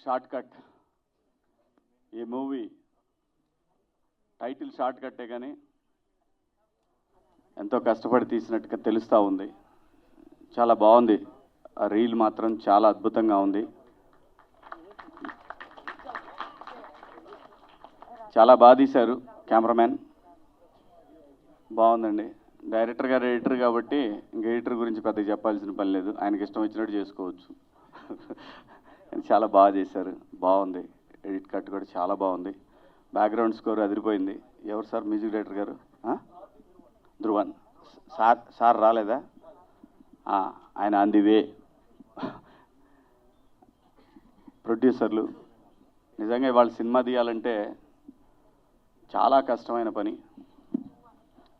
Short cut. ఈ movie title short కట్టే కానీ ఎంతో కష్టపడి తీసినట్టుగా తెలుస్తూ ఉంది. చాలా బాగుంది. ఆ రీల్ మాత్రం చాలా అద్భుతంగా ఉంది. చాలా బాగా తీశారు కెమెరామ్యాన్. బాగుందండి. డైరెక్టర్ గారు ఎడిటర్ కాబట్టి ఇంక ఎడిటర్ గురించి పెద్దగా చెప్పాల్సిన పని లేదు. ఆయనకి ఇష్టం వచ్చినట్టు చేసుకోవచ్చు. చాలా బాగా చేశారు. బాగుంది. ఎడిట్ కట్ కూడా చాలా బాగుంది. బ్యాక్గ్రౌండ్ స్కోర్ అదిరిపోయింది. ఎవరు సార్ మ్యూజిక్ డైరెక్టర్ గారు? ధ్రువన్ సార్ రాలేదా? ఆయన ఆన్ ది వే. ప్రొడ్యూసర్లు నిజంగా ఇవాళ సినిమా తీయాలంటే చాలా కష్టమైన పని.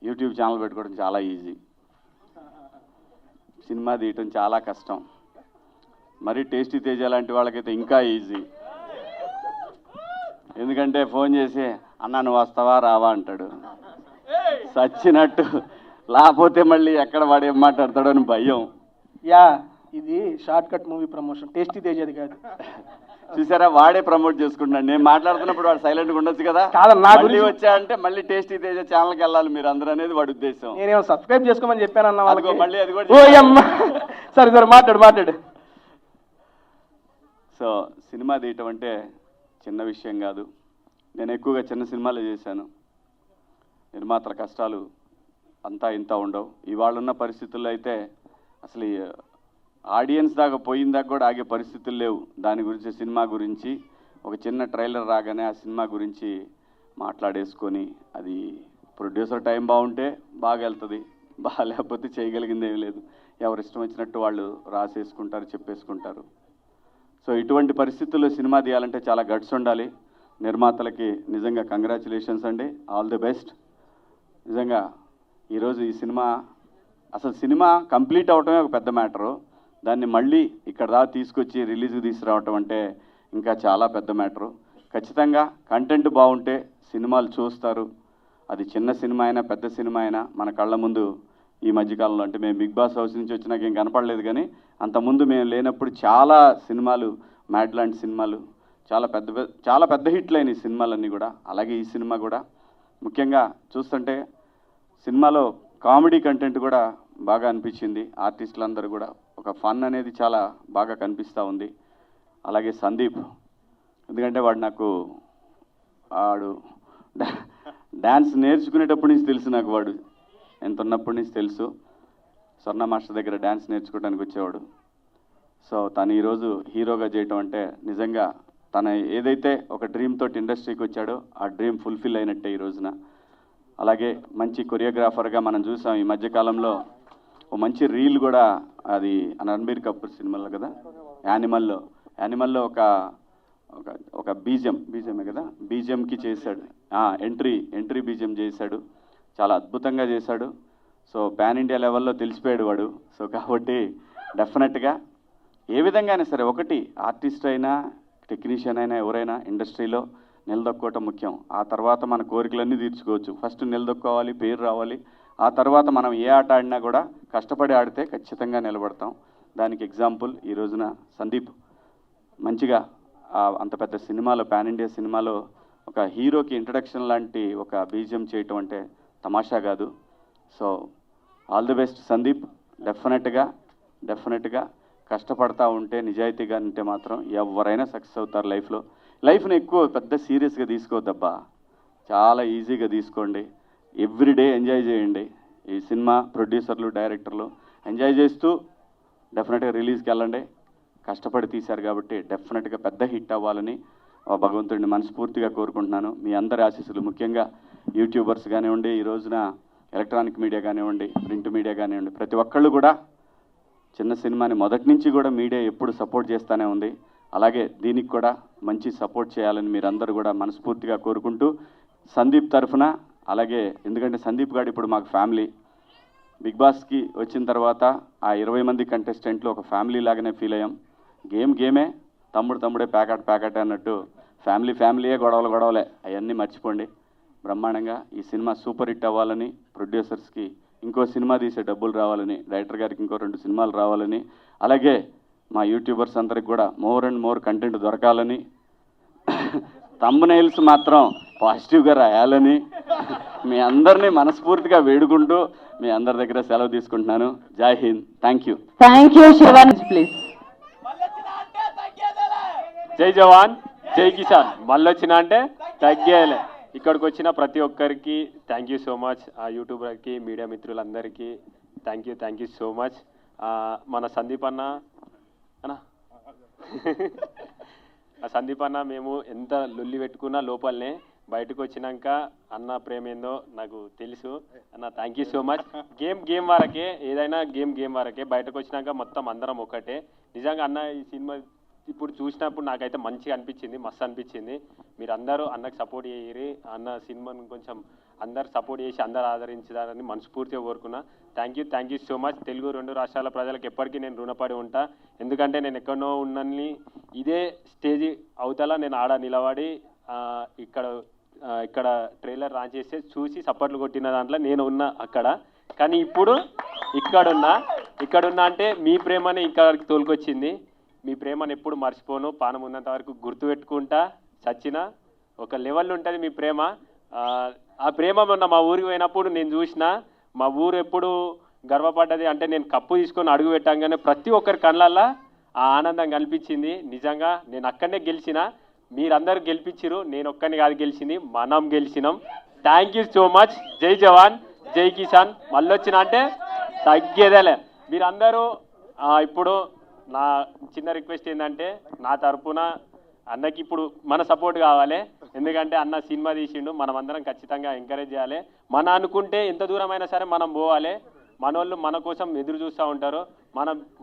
యూట్యూబ్ ఛానల్ పెట్టుకోవడం చాలా ఈజీ, సినిమా తీయటం చాలా కష్టం. మరి టేస్టీ తేజ లాంటి వాళ్ళకైతే ఇంకా ఈజీ. ఎందుకంటే ఫోన్ చేసి అన్నా నువ్వు వస్తావా రావా అంటాడు. సచ్చినట్టు. లేకపోతే మళ్ళీ ఎక్కడ వాడు ఏం మాట్లాడతాడో అని భయం. ఇది short cut movie promotion, tasty తేజది కాదు. చూసారా, వాడే ప్రమోట్ చేసుకుంటున్నాడు. నేను మాట్లాడుతున్నప్పుడు వాడు సైలెంట్గా ఉండొచ్చు కదా. మళ్ళీ వచ్చా అంటే మళ్ళీ టేస్టీ తేజ ఛానల్కి వెళ్ళాలి మీరు అందరూ అనేది వాడి ఉద్దేశం. నేనేమో సబ్స్క్రైబ్ చేసుకోమని చెప్పానన్న వాళ్ళకి. మళ్ళీ అది కూడా సరే మాట్లాడు. సో సినిమా తీయటం అంటే చిన్న విషయం కాదు. నేను ఎక్కువగా చిన్న సినిమాలు చేశాను. నిర్మాతల కష్టాలు అంతా ఇంత ఉండవు. ఇవాళ ఉన్న పరిస్థితుల్లో అయితే అసలు ఆడియన్స్ దాకా పోయిన దాకా కూడా ఆగే పరిస్థితులు లేవు. దాని గురించి, సినిమా గురించి ఒక చిన్న ట్రైలర్ రాగానే ఆ సినిమా గురించి మాట్లాడేసుకొని, అది ప్రొడ్యూసర్ టైం బాగుంటే బాగా వెళ్తుంది, లేకపోతే చేయగలిగింది ఏం లేదు. ఎవరు ఇష్టం వచ్చినట్టు వాళ్ళు రాసేసుకుంటారు, చెప్పేసుకుంటారు. సో ఇటువంటి పరిస్థితుల్లో సినిమా తీయాలంటే చాలా గట్స్ ఉండాలి. నిర్మాతలకి నిజంగా కంగ్రాచులేషన్స్ అండి, ఆల్ ది బెస్ట్. నిజంగా ఈరోజు ఈ సినిమా, అసలు సినిమా కంప్లీట్ అవటమే ఒక పెద్ద మ్యాటరు. దాన్ని మళ్ళీ ఇక్కడ దాకా తీసుకొచ్చి రిలీజ్కి తీసుకురావటం అంటే ఇంకా చాలా పెద్ద మ్యాటరు. ఖచ్చితంగా కంటెంట్ బాగుంటే సినిమాలు చూస్తారు. అది చిన్న సినిమా అయినా పెద్ద సినిమా అయినా మన కళ్ళ ముందు ఈ మధ్యకాలంలో, అంటే మేము బిగ్ బాస్ హౌస్ నుంచి వచ్చినాక ఏం కనపడలేదు, కానీ అంతకుముందు మేము లేనప్పుడు చాలా సినిమాలు, మ్యాడ్ లాంటి సినిమాలు చాలా పెద్ద హిట్లు అయినాయి సినిమాలన్నీ కూడా. అలాగే ఈ సినిమా కూడా ముఖ్యంగా చూస్తుంటే సినిమాలో కామెడీ కంటెంట్ కూడా బాగా అనిపించింది. ఆర్టిస్టులందరూ కూడా ఒక ఫన్ అనేది చాలా బాగా కనిపిస్తూ ఉంది. అలాగే సందీప్, ఎందుకంటే వాడు డ్యాన్స్ నేర్చుకునేటప్పటి నుంచి తెలుసు నాకు. వాడు ఎంత ఉన్నప్పటి నుంచి తెలుసు. స్వర్ణ మాస్టర్ దగ్గర డ్యాన్స్ నేర్చుకోవడానికి వచ్చేవాడు. సో తను ఈరోజు హీరోగా చేయటం అంటే నిజంగా తన ఏదైతే ఒక డ్రీమ్ తోటి ఇండస్ట్రీకి వచ్చాడో ఆ డ్రీమ్ ఫుల్ఫిల్ అయినట్టే ఈ రోజున. అలాగే మంచి కొరియోగ్రాఫర్గా మనం చూసాం ఈ మధ్యకాలంలో. ఓ మంచి రీల్ కూడా, అది రణబీర్ కపూర్ సినిమాలో కదా, యానిమల్లో ఒక బీజిఎమే కదా, బీజిఎంకి చేశాడు. ఎంట్రీ బీజిఎం చేశాడు. చాలా అద్భుతంగా చేశాడు. సో పాన్ ఇండియా లెవెల్లో తెలిసిపోయాడు వాడు. సో కాబట్టి డెఫినెట్గా ఏ విధంగా అయినా సరే, ఒకటి ఆర్టిస్ట్ అయినా టెక్నీషియన్ అయినా ఎవరైనా ఇండస్ట్రీలో నిలదొక్కోవటం ముఖ్యం. ఆ తర్వాత మన కోరికలన్నీ తీర్చుకోవచ్చు. ఫస్ట్ నిలదొక్కోవాలి, పేరు రావాలి. ఆ తర్వాత మనం ఏ ఆట ఆడినా కూడా కష్టపడి ఆడితే ఖచ్చితంగా నిలబడతాం. దానికి ఎగ్జాంపుల్ ఈ రోజున సందీప్ మంచిగా అంత పెద్ద సినిమాలో, పాన్ ఇండియా సినిమాలో ఒక హీరోకి ఇంట్రడక్షన్ లాంటి ఒక బీజిఎం చేయటం అంటే తమాషా కాదు. So all the best Sandeep. డెఫినెట్గా కష్టపడతా ఉంటే, నిజాయితీగా ఉంటే మాత్రం ఎవరైనా సక్సెస్ అవుతారు లైఫ్లో. లైఫ్ని ఎక్కువ పెద్ద సీరియస్గా తీసుకోవద్దబ్బా, చాలా ఈజీగా తీసుకోండి. ఎవ్రీడే ఎంజాయ్ చేయండి. ఈ సినిమా ప్రొడ్యూసర్లు, డైరెక్టర్లు ఎంజాయ్ చేస్తూ డెఫినెట్గా రిలీజ్కి వెళ్ళండి. కష్టపడి తీశారు కాబట్టి డెఫినెట్గా పెద్ద హిట్ అవ్వాలని భగవంతుడిని మనస్ఫూర్తిగా కోరుకుంటున్నాను. మీ అందరి ఆశీస్సులు, ముఖ్యంగా యూట్యూబర్స్ కానివ్వండి, ఈ రోజున ఎలక్ట్రానిక్ మీడియా కానివ్వండి, ప్రింట్ మీడియా కానివ్వండి, ప్రతి ఒక్కళ్ళు కూడా చిన్న సినిమాని మొదటి నుంచి కూడా మీడియా ఎప్పుడు సపోర్ట్ చేస్తూనే ఉంది. అలాగే దీనికి కూడా మంచి సపోర్ట్ చేయాలని మీరందరూ కూడా మనస్ఫూర్తిగా కోరుకుంటూ, సందీప్ తరఫున, అలాగే ఎందుకంటే సందీప్ గారు ఇప్పుడు మాకు ఫ్యామిలీ. బిగ్ బాస్కి వచ్చిన తర్వాత ఆ 20 మంది కంటెస్టెంట్లు ఒక ఫ్యామిలీ లాగానే ఫీల్ అయ్యాం. గేమే, తమ్ముడే ప్యాకెట్ అన్నట్టు ఫ్యామిలీయే గొడవలే అవన్నీ మర్చిపోండి. బ్రహ్మాండంగా ఈ సినిమా సూపర్ హిట్ అవ్వాలని, ప్రొడ్యూసర్స్కి ఇంకో సినిమా తీసే డబ్బులు రావాలని, డైరెక్టర్ గారికి ఇంకో 2 సినిమాలు రావాలని, అలాగే మా యూట్యూబర్స్ అందరికి కూడా మోర్ అండ్ మోర్ కంటెంట్ దొరకాలని, థంబ్నెయిల్స్ మాత్రం పాజిటివ్గా రాయాలని మీ అందరినీ మనస్ఫూర్తిగా వేడుకుంటూ మీ అందరి దగ్గర సెలవు తీసుకుంటున్నాను. జై Hind. Thank you. Thank you. Shivan please. జై జవాన్ జై కిసాన్. మళ్ళొచ్చిన అంటే తగ్గేయాలి. ఇక్కడికి వచ్చిన ప్రతి ఒక్కరికి థ్యాంక్ యూ సో మచ్. ఆ యూట్యూబర్కి, మీడియా మిత్రులందరికీ థ్యాంక్ యూ సో మచ్. మన సందీప్ అన్న ఆ సందీప్ అన్న మేము ఎంత లొల్లి పెట్టుకున్నా లోపలనే బయటకు వచ్చినాక అన్న ప్రేమ ఏందో నాకు తెలుసు అన్న. Thank you so much. Game వరకే, ఏదైనా గేమ్ వరకే. బయటకు వచ్చినాక మొత్తం అందరం ఒకటే. నిజంగా అన్న ఈ సినిమా ఇప్పుడు చూసినప్పుడు నాకైతే మంచిగా అనిపించింది, మస్తు అనిపించింది. మీరు అందరూ అన్నకు సపోర్ట్ చేయరి. అన్న సినిమాను కొంచెం అందరు సపోర్ట్ చేసి అందరు ఆదరించాలని మనస్ఫూర్తిగా కోరుకున్నా. Thank you so much. Telugu 2 రాష్ట్రాల ప్రజలకు ఎప్పటికీ నేను రుణపడి ఉంటా. ఎందుకంటే నేను ఎక్కడో ఉన్నని ఇదే స్టేజ్ అవతల నేను ఆడ నిలబడి ఇక్కడ ట్రైలర్ లాంచ్ చేస్తే చూసి సపోర్ట్లు కొట్టిన దాంట్లో నేను ఉన్నా అక్కడ. కానీ ఇప్పుడు ఇక్కడున్నా అంటే మీ ప్రేమని ఇక్కడికి తోలుకొచ్చింది. మీ ప్రేమను ఎప్పుడు మర్చిపోను. పానం ఉన్నంత వరకు గుర్తుపెట్టుకుంటా. చచ్చిన ఒక లెవెల్ ఉంటుంది మీ ప్రేమ. ఆ ప్రేమ మొన్న మా ఊరికి పోయినప్పుడు నేను చూసిన. మా ఊరు ఎప్పుడు గర్వపడ్డది అంటే నేను కప్పు తీసుకొని అడుగు పెట్టంగానే ప్రతి ఒక్కరి కళ్ళల్లో ఆ ఆనందం కనిపించింది. నిజంగా నేను అక్కడనే గెలిచిన. మీరందరూ గెలిపించిరు, నేను ఒక్కరిని కాదు గెలిచింది, మనం గెలిచినాం. Thank you so much. జై జవాన్ జై కిసాన్. మళ్ళొచ్చిన అంటే తగ్గేదేలే. మీరందరూ ఇప్పుడు నా చిన్న రిక్వెస్ట్ ఏంటంటే నా తరపున అన్నకి ఇప్పుడు మన సపోర్ట్ కావాలి. ఎందుకంటే అన్న సినిమా తీసిండు, మనం అందరం ఖచ్చితంగా ఎంకరేజ్ చేయాలి. మన అనుకుంటే ఎంత దూరమైనా సరే మనం పోవాలి. మనోళ్ళు మన కోసం ఎదురు చూస్తూ ఉంటారు.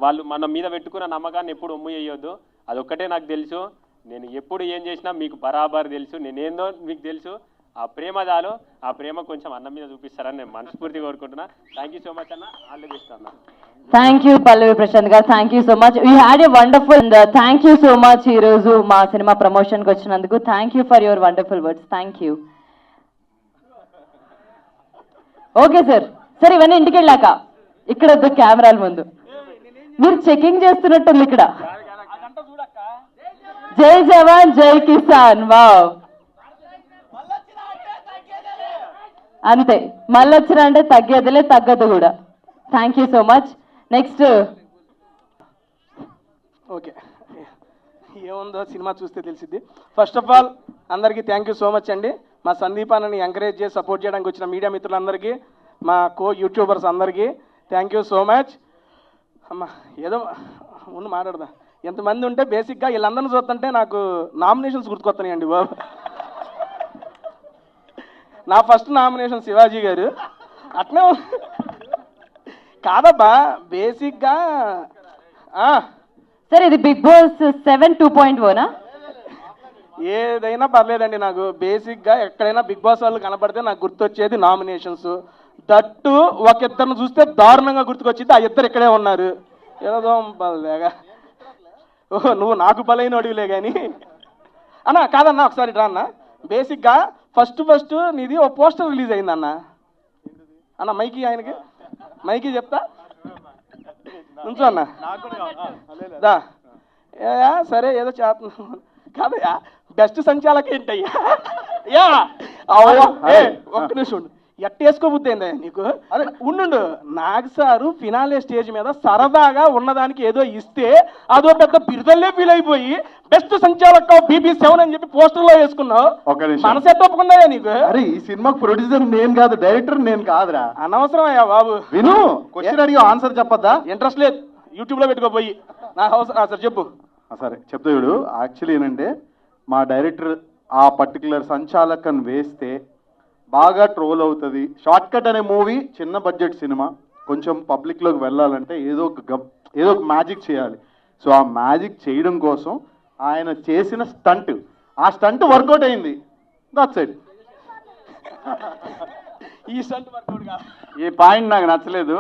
వాళ్ళు మన మీద పెట్టుకున్న నమ్మకాన్ని ఎప్పుడు ఒమ్ము చేయొద్దు. అదొక్కటే నాకు తెలుసు. నేను ఎప్పుడు ఏం చేసినా మీకు బరాబర్ తెలుసు. నేనేందో మీకు తెలుసు. ఆ ప్రేమ చాలు. ఆ ప్రేమ కొంచెం అన్న మీద చూపిస్తారని నేను మనస్ఫూర్తిగా కోరుకుంటున్నా. థ్యాంక్ యూ సో మచ్ అన్న. ఆల్ ది బెస్ట్ అన్న. థ్యాంక్ యూ పల్లవి ప్రశాంత్ గారు. Thank you so much. You had a wonderful. Thank you so much ఈ రోజు మా సినిమా ప్రమోషన్కి వచ్చినందుకు. Thank you for your wonderful words. Thank you. Okay sir. Sir ఇవన్నీ ఇంటికి వెళ్ళాక ఇక్కడ వద్దు, కెమెరాల ముందు మీరు చెకింగ్ చేస్తున్నట్టుంది ఇక్కడ. జై జవాన్ జై కిసాన్. వావ్, అంతే. మళ్ళీ వచ్చిన అంటే తగ్గేదిలే, తగ్గదు కూడా. Thank you so much. Next okay, ఏముందో సినిమా చూస్తే తెలిసిద్ది. ఫస్ట్ ఆఫ్ ఆల్ అందరికీ థ్యాంక్ యూ సో మచ్ అండి. మా సందీప్ అన్నని ఎంకరేజ్ చేసి సపోర్ట్ చేయడానికి వచ్చిన మీడియా మిత్రులందరికీ, మా యూట్యూబర్స్ అందరికీ థ్యాంక్ యూ సో మచ్. అమ్మ ఏదో ముందు మాట్లాడదా. ఎంతమంది ఉంటే బేసిక్గా వీళ్ళందరినీ చూస్తుంటే నాకు నామినేషన్స్ గుర్తుకొస్తున్నాయండి బాబు. నా ఫస్ట్ నామినేషన్ శివాజీ గారు. అట్నే కాదబ్బా బేసిక్గా. సార్ ఇది బిగ్ బాస్ 7 2.0నా? ఏదైనా పర్లేదండి నాకు. బేసిక్గా ఎక్కడైనా బిగ్ బాస్ వాళ్ళు కనపడితే నాకు గుర్తొచ్చేది నామినేషన్స్. దట్టు ఒక ఇద్దరిని చూస్తే దారుణంగా గుర్తుకొచ్చింది. ఆ ఇద్దరు ఇక్కడే ఉన్నారు. ఏదో బలేగా. ఓహో నువ్వు నాకు బలైన అడిగిలే కానీ అన్న. కాదన్నా ఒకసారి రా అన్న. బేసిక్గా ఫస్ట్ నీది ఓ పోస్టర్ రిలీజ్ అయిందన్న. అన్న మైకి ఆయనకి మైకి చెప్తా నుంచో అన్న. దా సరే ఏదో చేస్తున్నాను కాదయ్యా. బెస్ట్ సంచాలక ఏంటయ్యా? యా ఒక్క నిమిషం ఉండు. ఎట్టేసుకోబుద్ది ఏందయ్యా నీకు? అరే ఉండు. నాగ్ సారు ఫినాలే స్టేజ్ మీద సరదాగా ఉన్నదానికి ఏదో ఇస్తే అదో పెద్ద బిరుదల్లే ఫీల్ అయిపోయి బెస్ట్ సంచాలక BB7 అని చెప్పి పోస్టర్లో వేసుకున్నావు. మనసెట్ ఒప్పుకుందాయా నీకు? అరే ఈ సినిమాకు ప్రొడ్యూసర్ నేను కాదు, డైరెక్టర్ నేను కాదురా. అనవసరం అయ్యా బాబు. విను, క్వశ్చన్ అడిగి ఆన్సర్ చెప్పద్దా? ఇంట్రెస్ట్ లేదు. యూట్యూబ్లో పెట్టుకోపోయి నా హౌస్. సార్ చెప్పు. సరే చెప్తా చూడు. యాక్చువల్లీ ఏంటంటే మా డైరెక్టర్ ఆ పర్టికులర్ సంచాలకన్ వేస్తే బాగా ట్రోల్ అవుతుంది. షార్ట్ కట్ అనే మూవీ చిన్న బడ్జెట్ సినిమా, కొంచెం పబ్లిక్లోకి వెళ్ళాలంటే ఏదో ఒక మ్యాజిక్ చేయాలి. సో ఆ మ్యాజిక్ చేయడం కోసం ఆయన చేసిన స్టంట్, ఆ స్టంట్ వర్కౌట్ అయింది. That's it. ఈ స్టంట్ వర్కౌట్ కాదు. ఈ పాయింట్ నాకు నచ్చలేదు.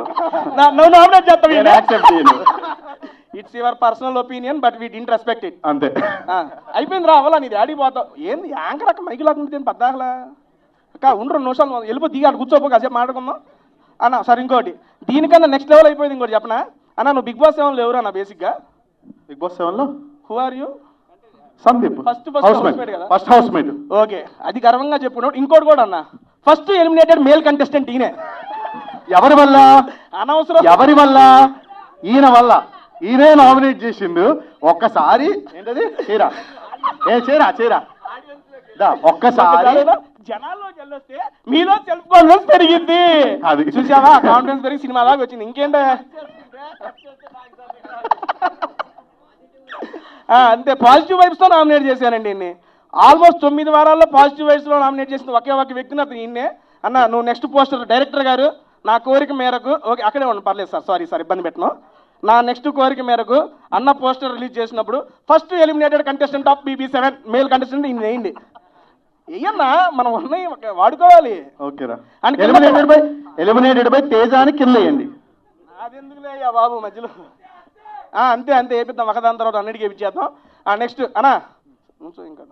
It's your personal opinion but we didn't respect it. అంతే. అయిపోయింది రా అవ్వాలా నీది. ఆడిపోతావు ఏంది యాంకర్ అక్క మైకి లాక్కుంటుంది పద్దాకలా. అక్క ఉండు 2 నిమిషాలు వెళ్ళిపో దిగాడు కూర్చోపో కాసేపు మాట్లాడుకుందాం అన్న. సరే ఇంకోటి దీనికన్నా నెక్స్ట్ లెవెల్ అయిపోయింది. ఇంకోటి చెప్పనా అన్న, నువ్వు బిగ్ బాస్ 7లో ఎవరు అన్న? బేసిక్గా బిగ్ బాస్ 7లో who are you? Sandeep First housemate కదా? First housemate. ఓకే, అది గర్వంగా చెప్పుకున్నాడు. ఇంకోటి కూడా అన్న, ఫస్ట్ ఎలిమినేటెడ్ మేల్ కంటెస్టెంట్ ఈయనే. ఎవరి వల్ల? అనవసరం. ఎవరి వల్ల? ఈయన వల్ల. ఈయనే నామినేట్ చేసిండు. ఒక్కసారి ఏంటది చీరా చీరా ఒక్కసారి జనాల్లోకి వెళ్ళొస్తే మీలో సెల్ఫ్ కాన్ఫిడెన్స్ పెరిగింది. అది చూసావా, కాన్ఫిడెన్స్ పెరిగి సినిమా దాకా వచ్చింది. ఇంకేంటే అంతే, పాజిటివ్ వైబ్స్తో నామినేట్ చేశానండి ఈయన్ని. ఆల్మోస్ట్ 9 వారాల్లో పాజిటివ్ వైబ్స్లో నామినేట్ చేసిన ఒకే ఒక వ్యక్తిని అతను ఈయన్నే. అన్న నువ్వు నెక్స్ట్ పోస్టర్ డైరెక్టర్ గారు నా కోరిక మేరకు, ఓకే అక్కడే ఉండి పర్లేదు సార్, సారీ ఇబ్బంది పెట్టను. నా నెక్స్ట్ కోరిక మేరకు అన్న పోస్టర్ రిలీజ్ చేసినప్పుడు first eliminated contestant of BB7 male contestant ఈయన వేయండి. ఏయన్నా మనం ఉన్నాయి వాడుకోవాలి. ఓకేరా. ఎలిమినేటెడ్ బై తేజ అని కింద వేయండి. అదెందుకులే అయ్యా బాబు మధ్యలో. అంతే వేపిద్దాం, ఒకదాని తర్వాత అన్నిటికీ వేపించేద్దాం. నెక్స్ట్ అన్నా ఇంకా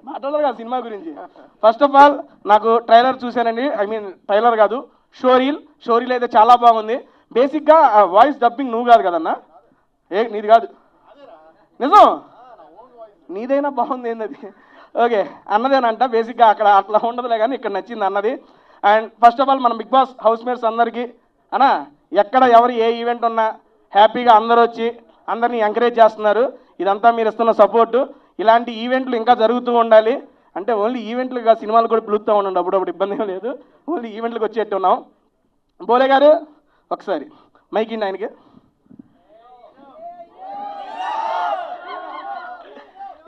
మాట్లాడారు కదా సినిమా గురించి. ఫస్ట్ ఆఫ్ ఆల్ నాకు ట్రైలర్ చూశానండి, ట్రైలర్ కాదు షోరీల్ అయితే చాలా బాగుంది. బేసిక్గా వాయిస్ డబ్బింగ్ నువ్వు కాదు కదన్నా, నీది కాదు, నిజం నీదైనా బాగుంది ఏంది. ఓకే అన్నదేనంట. బేసిక్గా అక్కడ అట్లా ఉండదులే కానీ ఇక్కడ నచ్చింది అన్నది. అండ్ ఫస్ట్ ఆఫ్ ఆల్ మన బిగ్ బాస్ హౌస్ మేట్స్ అందరికీ అన్నా, ఎక్కడ ఎవరు ఏ ఈవెంట్ ఉన్నా హ్యాపీగా అందరూ వచ్చి అందరినీ ఎంకరేజ్ చేస్తున్నారు. ఇదంతా మీరు ఇస్తున్న సపోర్టు. ఇలాంటి ఈవెంట్లు ఇంకా జరుగుతూ ఉండాలి. అంటే ఓన్లీ ఈవెంట్లుగా సినిమాలు కూడా పిలుస్తూ ఉండండి, అప్పుడు ఇబ్బంది ఏం లేదు. ఓన్లీ ఈవెంట్లకు వచ్చేట్టు ఉన్నాం. బోలే గారు ఒకసారి మైక్ ఇండి ఆయనకి.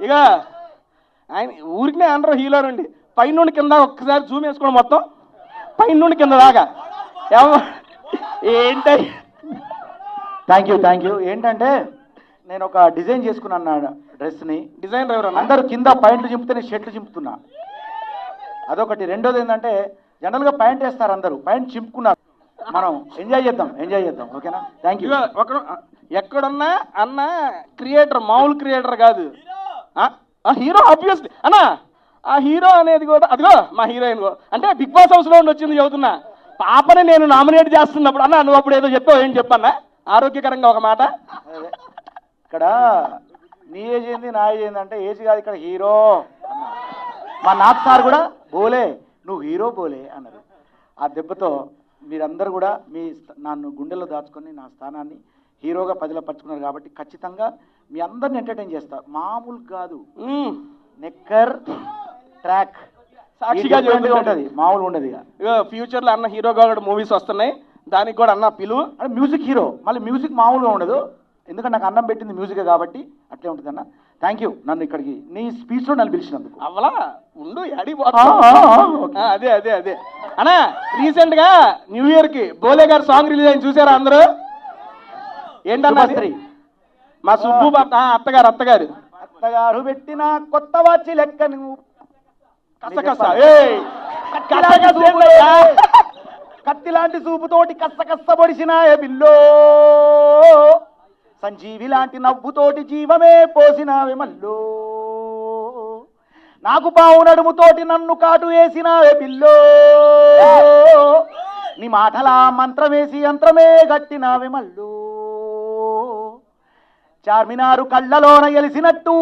ఇక ఆయన ఊరికినే అనరు హీరో నుండి పైన నుండి కింద ఒక్కసారి జూమ్ వేసుకోవడం, మొత్తం పైన నుండి కింద దాకా ఏంటి. Thank you. ఏంటంటే నేను ఒక డిజైన్ చేసుకున్నాను డ్రెస్ని. డిజైన్ ఎవరన్నా? అందరూ కింద పాయింట్లు చింపితే నేను షర్ట్లు చింపుతున్నా, అదొకటి. రెండోది ఏంటంటే జనరల్గా పాయింట్ వేస్తారు, అందరూ పాయింట్ చింపుకున్నారు. మనం ఎంజాయ్ చేద్దాం. ఓకేనా? Thank you. ఎక్కడున్నా అన్న క్రియేటర్, మామూలు క్రియేటర్ కాదు, హీరో ఆబ్వియస్లీ అన్నా. ఆ హీరో అనేది కూడా అదిగో మా హీరోయిన్. అంటే బిగ్ బాస్ హౌస్లో ఉండి వచ్చింది చెబుతున్నా. పాపని నేను నామినేట్ చేస్తున్నప్పుడు అన్న నువ్వు అప్పుడు ఏదో చెప్పావు, ఏం చెప్పన్నా ఆరోగ్యకరంగా ఒక మాట. ఇక్కడ నీ ఏజ్ ఏంది నా ఏజ్ ఏంది అంటే ఏజ్ కాదు, ఇక్కడ హీరో. మా నాథ్ సార్ కూడా బోలే నువ్వు హీరో బోలే అన్నారు. ఆ దెబ్బతో మీరందరూ కూడా నన్ను గుండెల్లో దాచుకొని నా స్థానాన్ని హీరోగా పదిలపరుచుకున్నారు. కాబట్టి ఖచ్చితంగా మీ అందరిని ఎంటర్టైన్ చేస్తా, మామూలు కాదు. నెక్కర్ ట్రాక్ సాక్షిగా ఉంటుంది, మామూలు ఉండదు. ఇక ఫ్యూచర్లో అన్న హీరోగా కూడా మూవీస్ వస్తున్నాయి, దానికి కూడా అన్న పిలువు. అంటే మ్యూజిక్ హీరో, మళ్ళీ మ్యూజిక్ మామూలుగా ఉండదు. ఎందుకంటే నాకు అన్నం పెట్టింది మ్యూజికే కాబట్టి అట్లే ఉంటుంది అన్న. థ్యాంక్ యూ నన్ను ఇక్కడికి నీ స్పీచ్లో నన్ను పిలిచినందుకు. అవలా ఉండు అదే అన్నా. రీసెంట్గా న్యూ ఇయర్కి బోలే గారు సాంగ్ రిలీజ్ అయింది, చూసారా అందరూ? ఏంటన్నా మా సుబ్బు అత్తగారు పెట్టిన కొత్త వాచి లెక్క నువ్వు కత్తి లాంటి చూపుతోటి కస్స పొడిసిన బిల్లో, సంజీవి లాంటి నవ్వుతోటి జీవమే పోసినావే మల్లో, నాకు పావు నడుముతోటి నన్ను కాటు వేసినావే బిల్లో, నీ మాటలా మంత్రమేసి యంత్రమే గట్టినావే మల్లో, చార్మినారు కళ్ళలోన ఎలిసినట్టు,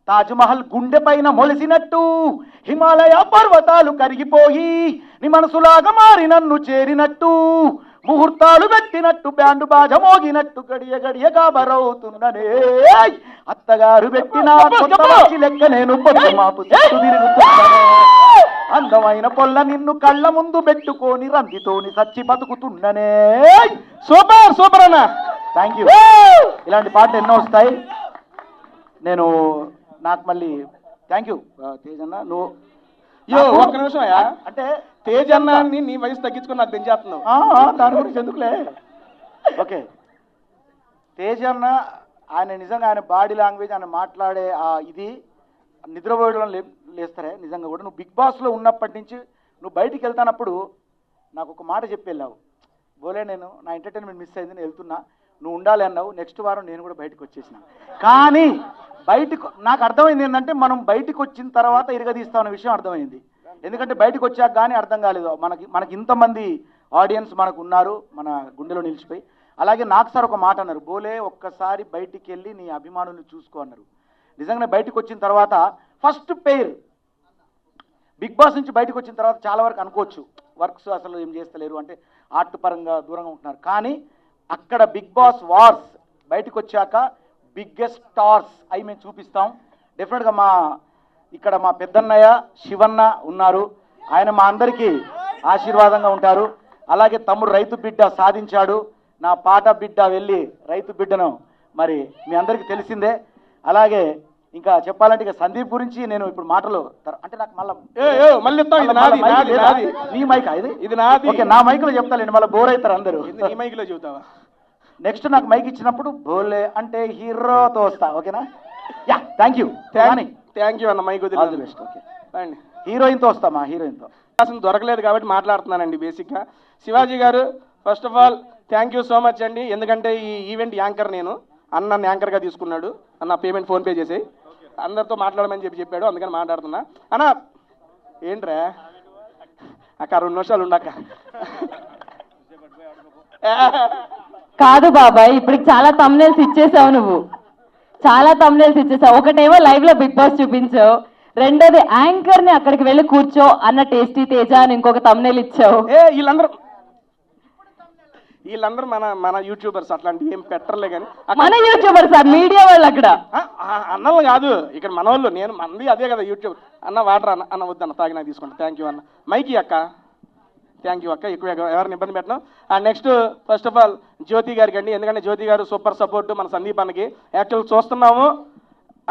తాజ్మహల్ గుండె పైన మొలిసినట్టు, హిమాలయ పర్వతాలు కరిగిపోయి నీ మనసులాగా మారి నన్ను చేరినట్టు, ముహూర్తాలు పెట్టినట్టు బ్యాండు బాజ మోగినట్టు గడియ గడియ గాబరవుతున్ననే, అత్తగారు పెట్టిన లెక్క నేను మాపు తిరుగుతున్నానే, అందమైన పొల్ల నిన్ను కళ్ళ ముందు పెట్టుకొని రందితోని సచ్చి బతుకుతున్ననే. సూపర్ అన్న, థ్యాంక్ యూ. ఇలాంటి పాటలు ఎన్నో వస్తాయి. నేను నాకు మళ్ళీ థ్యాంక్ యూ తేజన్న. నువ్వు ఒక్క నిమిషం అంటే తేజన్న నీ వయసు తగ్గించుకుని నాకు పెంచేస్తున్నావు, దాని గురించి ఎందుకులే. ఓకే, తేజన్న ఆయన నిజంగా ఆయన బాడీ లాంగ్వేజ్, ఆయన మాట్లాడే ఇది నిద్రపోయడం లేస్తారే నిజంగా కూడా. నువ్వు బిగ్ బాస్లో ఉన్నప్పటి నుంచి నువ్వు బయటికి వెళ్తానప్పుడు నాకు ఒక మాట చెప్పి వెళ్ళావు, బోలే నేను నా ఎంటర్టైన్మెంట్ మిస్ అయింది, నేను వెళ్తున్నా, నువ్వు ఉండాలి అన్నావు. నెక్స్ట్ వారం నేను కూడా బయటకు వచ్చేసిన. కానీ బయటకు నాకు అర్థమైంది ఏంటంటే మనం బయటకు వచ్చిన తర్వాత ఇరగదీస్తామన్న విషయం అర్థమైంది. ఎందుకంటే బయటకు వచ్చాక కానీ అర్థం కాలేదు మనకి ఇంతమంది ఆడియన్స్ మనకు ఉన్నారు, మన గుండెలో నిలిచిపోయి. అలాగే నాకు సార్ ఒక మాట అన్నారు, బోలే ఒక్కసారి బయటికి వెళ్ళి నీ అభిమానుల్ని చూసుకో అన్నారు. నిజంగానే బయటకు వచ్చిన తర్వాత ఫస్ట్ పెయిర్ బిగ్ బాస్ నుంచి బయటకు వచ్చిన తర్వాత చాలా వరకు అనుకోవచ్చు వర్క్స్ అసలు ఏం చేస్తలేరు అంటే ఆర్ట్ పరంగా దూరంగా ఉంటున్నారు. కానీ అక్కడ బిగ్ బాస్ వార్స్ బయటకు వచ్చాక బిగ్గెస్ట్ స్టార్స్ అవి మేము చూపిస్తాం. డెఫినెట్గా ఇక్కడ మా పెద్దన్నయ్య శివన్న ఉన్నారు, ఆయన మా అందరికీ ఆశీర్వాదంగా ఉంటారు. అలాగే తమ్ముడు రైతు బిడ్డ సాధించాడు, నా పాట బిడ్డ వెళ్ళి రైతు బిడ్డను మరి మీ అందరికీ తెలిసిందే. అలాగే ఇంకా చెప్పాలంటే ఇక సందీప్ గురించి నేను ఇప్పుడు మాటలు అంటే నాకు మళ్ళీ నీ మైక్ ఇది నాది. ఓకే, నా మైక్లో చెప్తాలేండి, మళ్ళీ బోర్ అవుతారు అందరూ. నీ మైక్లో చెబుతావా? నెక్స్ట్ నాకు మైక్ ఇచ్చినప్పుడు బోలే అంటే హీరోతో వస్తా, ఓకేనా? యా, థ్యాంక్ యూ అన్న మైక్ బెస్ట్. ఓకే, హీరోయిన్తో వస్తామా? హీరోయిన్తో దొరకలేదు కాబట్టి మాట్లాడుతున్నానండి. బేసిక్గా శివాజీ గారు first of all thank you so much అండి. ఎందుకంటే ఈ ఈవెంట్ యాంకర్ నేను, అన్న యాంకర్గా తీసుకున్నాడు. అన్న పేమెంట్ ఫోన్పే చేసి అందరితో మాట్లాడమని చెప్పాడు, అందుకని మాట్లాడుతున్నా. అన్న ఏంట్రా అక్క 2 నిమిషాలు ఉండక్క. కాదు బాబాయ్, ఇప్పటికి చాలా thumbnails ఇచ్చేసావు నువ్వు, చాలా thumbnails ఇచ్చేసావు. ఒకటేమో లైవ్ లో బిగ్ బాస్ చూపించావు, రెండోది యాంకర్ ని అక్కడికి వెళ్ళి కూర్చో అన్న టేస్టీ తేజ అని ఇంకొక thumbnail ఇచ్చావు. వీళ్ళందరూ మన యూట్యూబర్స్, అట్లాంటివి ఏం పెట్టర్లే కానీ మన యూట్యూబర్ సార్, మీడియా వాళ్ళు అక్కడ అన్నలు కాదు, ఇక్కడ మన వాళ్ళు. నేను మంది అదే కదా యూట్యూబ్. అన్న వాటర్ అన్న వద్దన్న తాగినా తీసుకుంటా. థ్యాంక్ యూ అన్న. మైకి అక్క, థ్యాంక్ యూ అక్క, ఎక్కువ ఎవరిని ఇబ్బంది పెట్టడం. నెక్స్ట్ ఫస్ట్ ఆఫ్ ఆల్ జ్యోతి గారికి అండి, ఎందుకంటే జ్యోతి గారు సూపర్ సపోర్ట్ మన సందీప్ అన్నకి. యాక్చువల్ చూస్తున్నాము,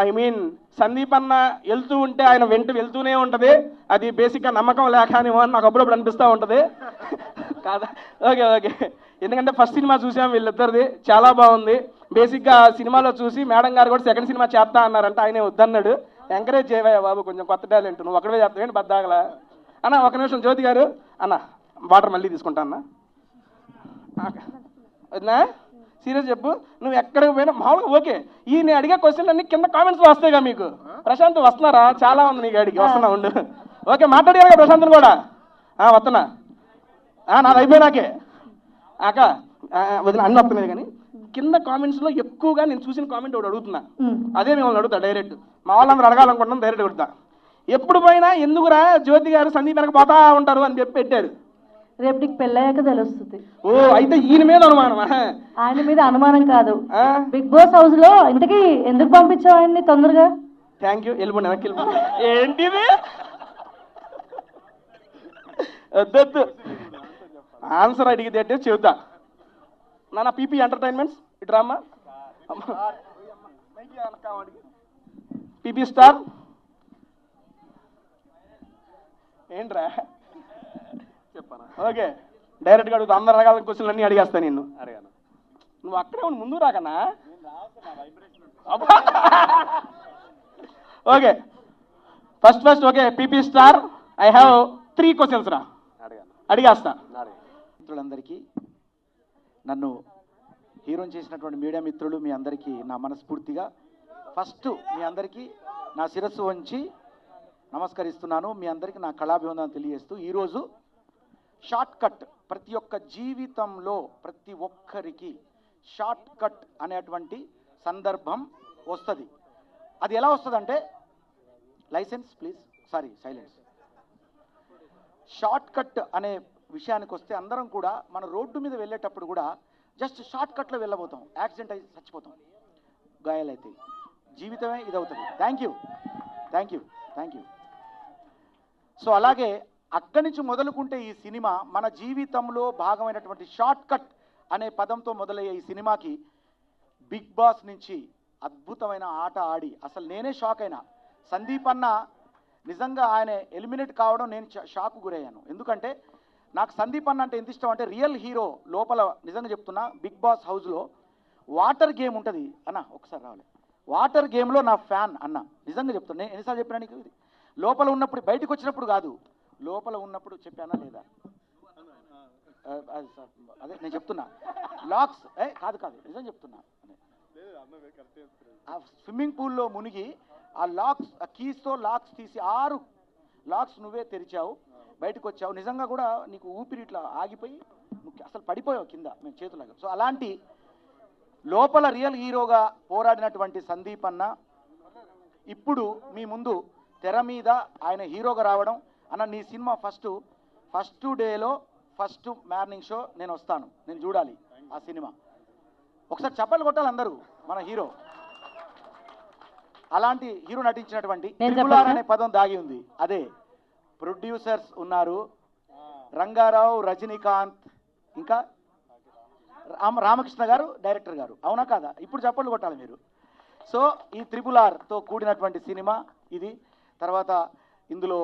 ఐ మీన్ సందీప్ అన్న వెళ్తూ ఉంటే ఆయన వెళ్తూనే ఉంటుంది. అది బేసిక్గా నమ్మకం లేక అని నాకు అప్పుడప్పుడు అనిపిస్తూ ఉంటుంది కాదా? ఓకే, ఎందుకంటే ఫస్ట్ సినిమా చూసాం వీళ్ళిద్దరిది, చాలా బాగుంది. బేసిక్గా సినిమాలో చూసి మేడం గారు కూడా సెకండ్ సినిమా చేస్తా అన్నారంటే ఆయనే వద్దన్నాడు. ఎంకరేజ్ చేయవా బాబు, కొంచెం కొత్త టాలెంట్, నువ్వు ఒకడే చేస్తావేంటి బద్దాగలా అన్న. ఒక నిమిషం జ్యోతి గారు అన్న, వాటర్ మళ్ళీ తీసుకుంటా అన్న. వదినా సీరియస్ చెప్పు, నువ్వు ఎక్కడికి పోయినా మామూలుగా ఓకే. ఈ నేను అడిగే క్వశ్చన్ అన్ని కింద కామెంట్స్లో వస్తాయిగా మీకు. ప్రశాంత్ వస్తున్నారా? చాలా ఉంది నీకు అడిగి, వస్తున్నా ఉండు. ఓకే, మాట్లాడారుగా ప్రశాంత్ని కూడా. వస్తున్నా, నాది అయిపోయినాకే అక్క వదిన అన్ని వస్తున్నాయి. కానీ కింద కామెంట్స్లో ఎక్కువగా నేను చూసిన కామెంట్ ఒకటి అడుగుతున్నా, అదే మిమ్మల్ని అడుగుతా డైరెక్ట్. మా వాళ్ళందరూ అడగాలనుకుంటున్నాం, డైరెక్ట్ అడుగుతా. ఎప్పుడు పోయినా ఎందుకురా జ్యోతి గారు సందీప్ వెనక పోతా ఉంటారు అని చెప్పి పెట్టారు. రేపు నీకు పెళ్ళయ్యాక తెలుస్తుంది. ఓ అయితే ఈయన మీద అనుమానమా? ఆయన మీద అనుమానం కాదు, బిగ్ బాస్ హౌస్ లో ఇంతకీ ఎందుకు పంపించావు ఆయన్ని తొందరగా? థ్యాంక్ యూ, వెళ్ళిపోండి వెనక్కి వెళ్ళిపోండి. ఏంటిది వద్దొద్దు, ఆన్సర్ అడిగితే అంటే చెబుతా. నా పీపీ ఎంటర్టైన్మెంట్స్ ఇటు రామ్మా. పీపీ స్టార్ ఏంట్రా చెప్పాను. ఓకే, డైరెక్ట్గా అడుగుతా, అందరు రకాల క్వశ్చన్లు అన్నీ అడిగేస్తా నిన్ను. అడిగాను నువ్వు అక్కడే ఉండి ముందు రాకన్నా. Okay, first okay PP star, I have 3 questions రా, అడిగేస్తా. మిత్రులందరికీ, నన్ను హీరోని చేసినటువంటి మీడియా మిత్రులు మీ అందరికీ నా మనస్ఫూర్తిగా ఫస్ట్ మీ అందరికీ నా శిరస్సు వంచి నమస్కరిస్తున్నాను. మీ అందరికీ నా కళాభివందనం తెలియజేస్తూ, ఈరోజు షార్ట్ కట్, ప్రతి ఒక్క జీవితంలో ప్రతి ఒక్కరికి షార్ట్ కట్ అనేటువంటి సందర్భం వస్తుంది. అది ఎలా వస్తుందంటే, license please, sorry silence. Short cut అనే విషయానికి వస్తే అందరం కూడా మన రోడ్డు మీద వెళ్ళేటప్పుడు కూడా జస్ట్ షార్ట్ కట్లో వెళ్ళబోతాం, యాక్సిడెంట్ అయి చచ్చిపోతాం, గాయాలైతే జీవితమే ఇదవుతుంది. Thank you. సో అలాగే అక్కడి నుంచి మొదలుకుంటే ఈ సినిమా మన జీవితంలో భాగమైనటువంటి షార్ట్ కట్ అనే పదంతో మొదలయ్యే ఈ సినిమాకి బిగ్ బాస్ నుంచి అద్భుతమైన ఆట ఆడి అసలు నేనే షాక్ అయినా. సందీప్ అన్న నిజంగా ఆయన ఎలిమినేట్ కావడం నేను షాక్ గురయ్యాను. ఎందుకంటే నాకు సందీప్ అన్న అంటే ఎంత ఇష్టం అంటే, రియల్ హీరో లోపల నిజంగా చెప్తున్నా, బిగ్ బాస్ హౌస్లో వాటర్ గేమ్ ఉంటుంది అన్న, ఒకసారి రావాలి. వాటర్ గేమ్లో నా ఫ్యాన్ అన్న, నిజంగా చెప్తున్నా. నేను ఎన్నిసార్లు చెప్పినా నీకు, ఇది లోపల ఉన్నప్పుడు, బయటకు వచ్చినప్పుడు కాదు, లోపల ఉన్నప్పుడు చెప్పానా లేదా? అదే నేను చెప్తున్నా, లాక్స్ కాదు నిజం చెప్తున్నా. ఆ స్విమ్మింగ్ పూల్లో మునిగి ఆ లాక్స్, ఆ కీస్తో లాక్స్ తీసి 6 లాక్స్ నువ్వే తెరిచావు, బయటకు వచ్చావు. నిజంగా కూడా నీకు ఊపిరి ఇట్లా ఆగిపోయి అసలు పడిపోయావు కింద మేము చేతులాగా. సో అలాంటి లోపల రియల్ హీరోగా పోరాడినటువంటి సందీప్ అన్న ఇప్పుడు మీ ముందు తెర మీద ఆయన హీరోగా రావడం. అన్న నీ సినిమా ఫస్ట్ డేలో ఫస్ట్ మార్నింగ్ షో నేను వస్తాను, నేను చూడాలి ఆ సినిమా. ఒకసారి చప్పలు కొట్టాలి అందరూ. మన హీరో అలాంటి హీరో నటించినటువంటి త్రిపులార్ అనే పదం దాగి ఉంది. అదే ప్రొడ్యూసర్స్ ఉన్నారు, రంగారావు, రజనీకాంత్, ఇంకా రామకృష్ణ గారు డైరెక్టర్ గారు, అవునా కాదా? ఇప్పుడు చప్పట్లు కొట్టాలి మీరు. సో ఈ త్రిపులార్తో కూడినటువంటి సినిమా ఇది. తర్వాత ఇందులో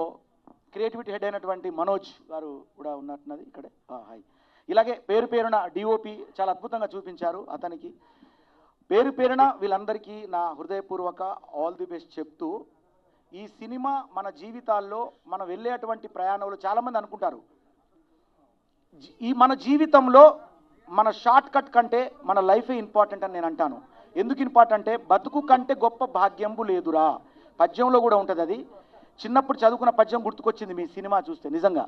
క్రియేటివిటీ హెడ్ అయినటువంటి మనోజ్ గారు కూడా ఉన్నట్టున్నది ఇక్కడే. హాయ్. ఇలాగే పేరున డిఓపి చాలా అద్భుతంగా చూపించారు. అతనికి పేరున వీళ్ళందరికీ నా హృదయపూర్వక ఆల్ ది బెస్ట్ చెప్తూ, ఈ సినిమా మన జీవితాల్లో మనం వెళ్ళేటువంటి ప్రయాణంలో చాలామంది అనుకుంటారు మన జీవితంలో మన షార్ట్ కట్ కంటే మన లైఫే ఇంపార్టెంట్ అని నేను అంటాను. ఎందుకు ఇంపార్టెంట్ అంటే బతుకు కంటే గొప్ప భాగ్యంబు లేదురా, పద్యంలో కూడా ఉంటుంది అది. చిన్నప్పుడు చదువుకున్న పద్యం గుర్తుకొచ్చింది మీ సినిమా చూస్తే. నిజంగా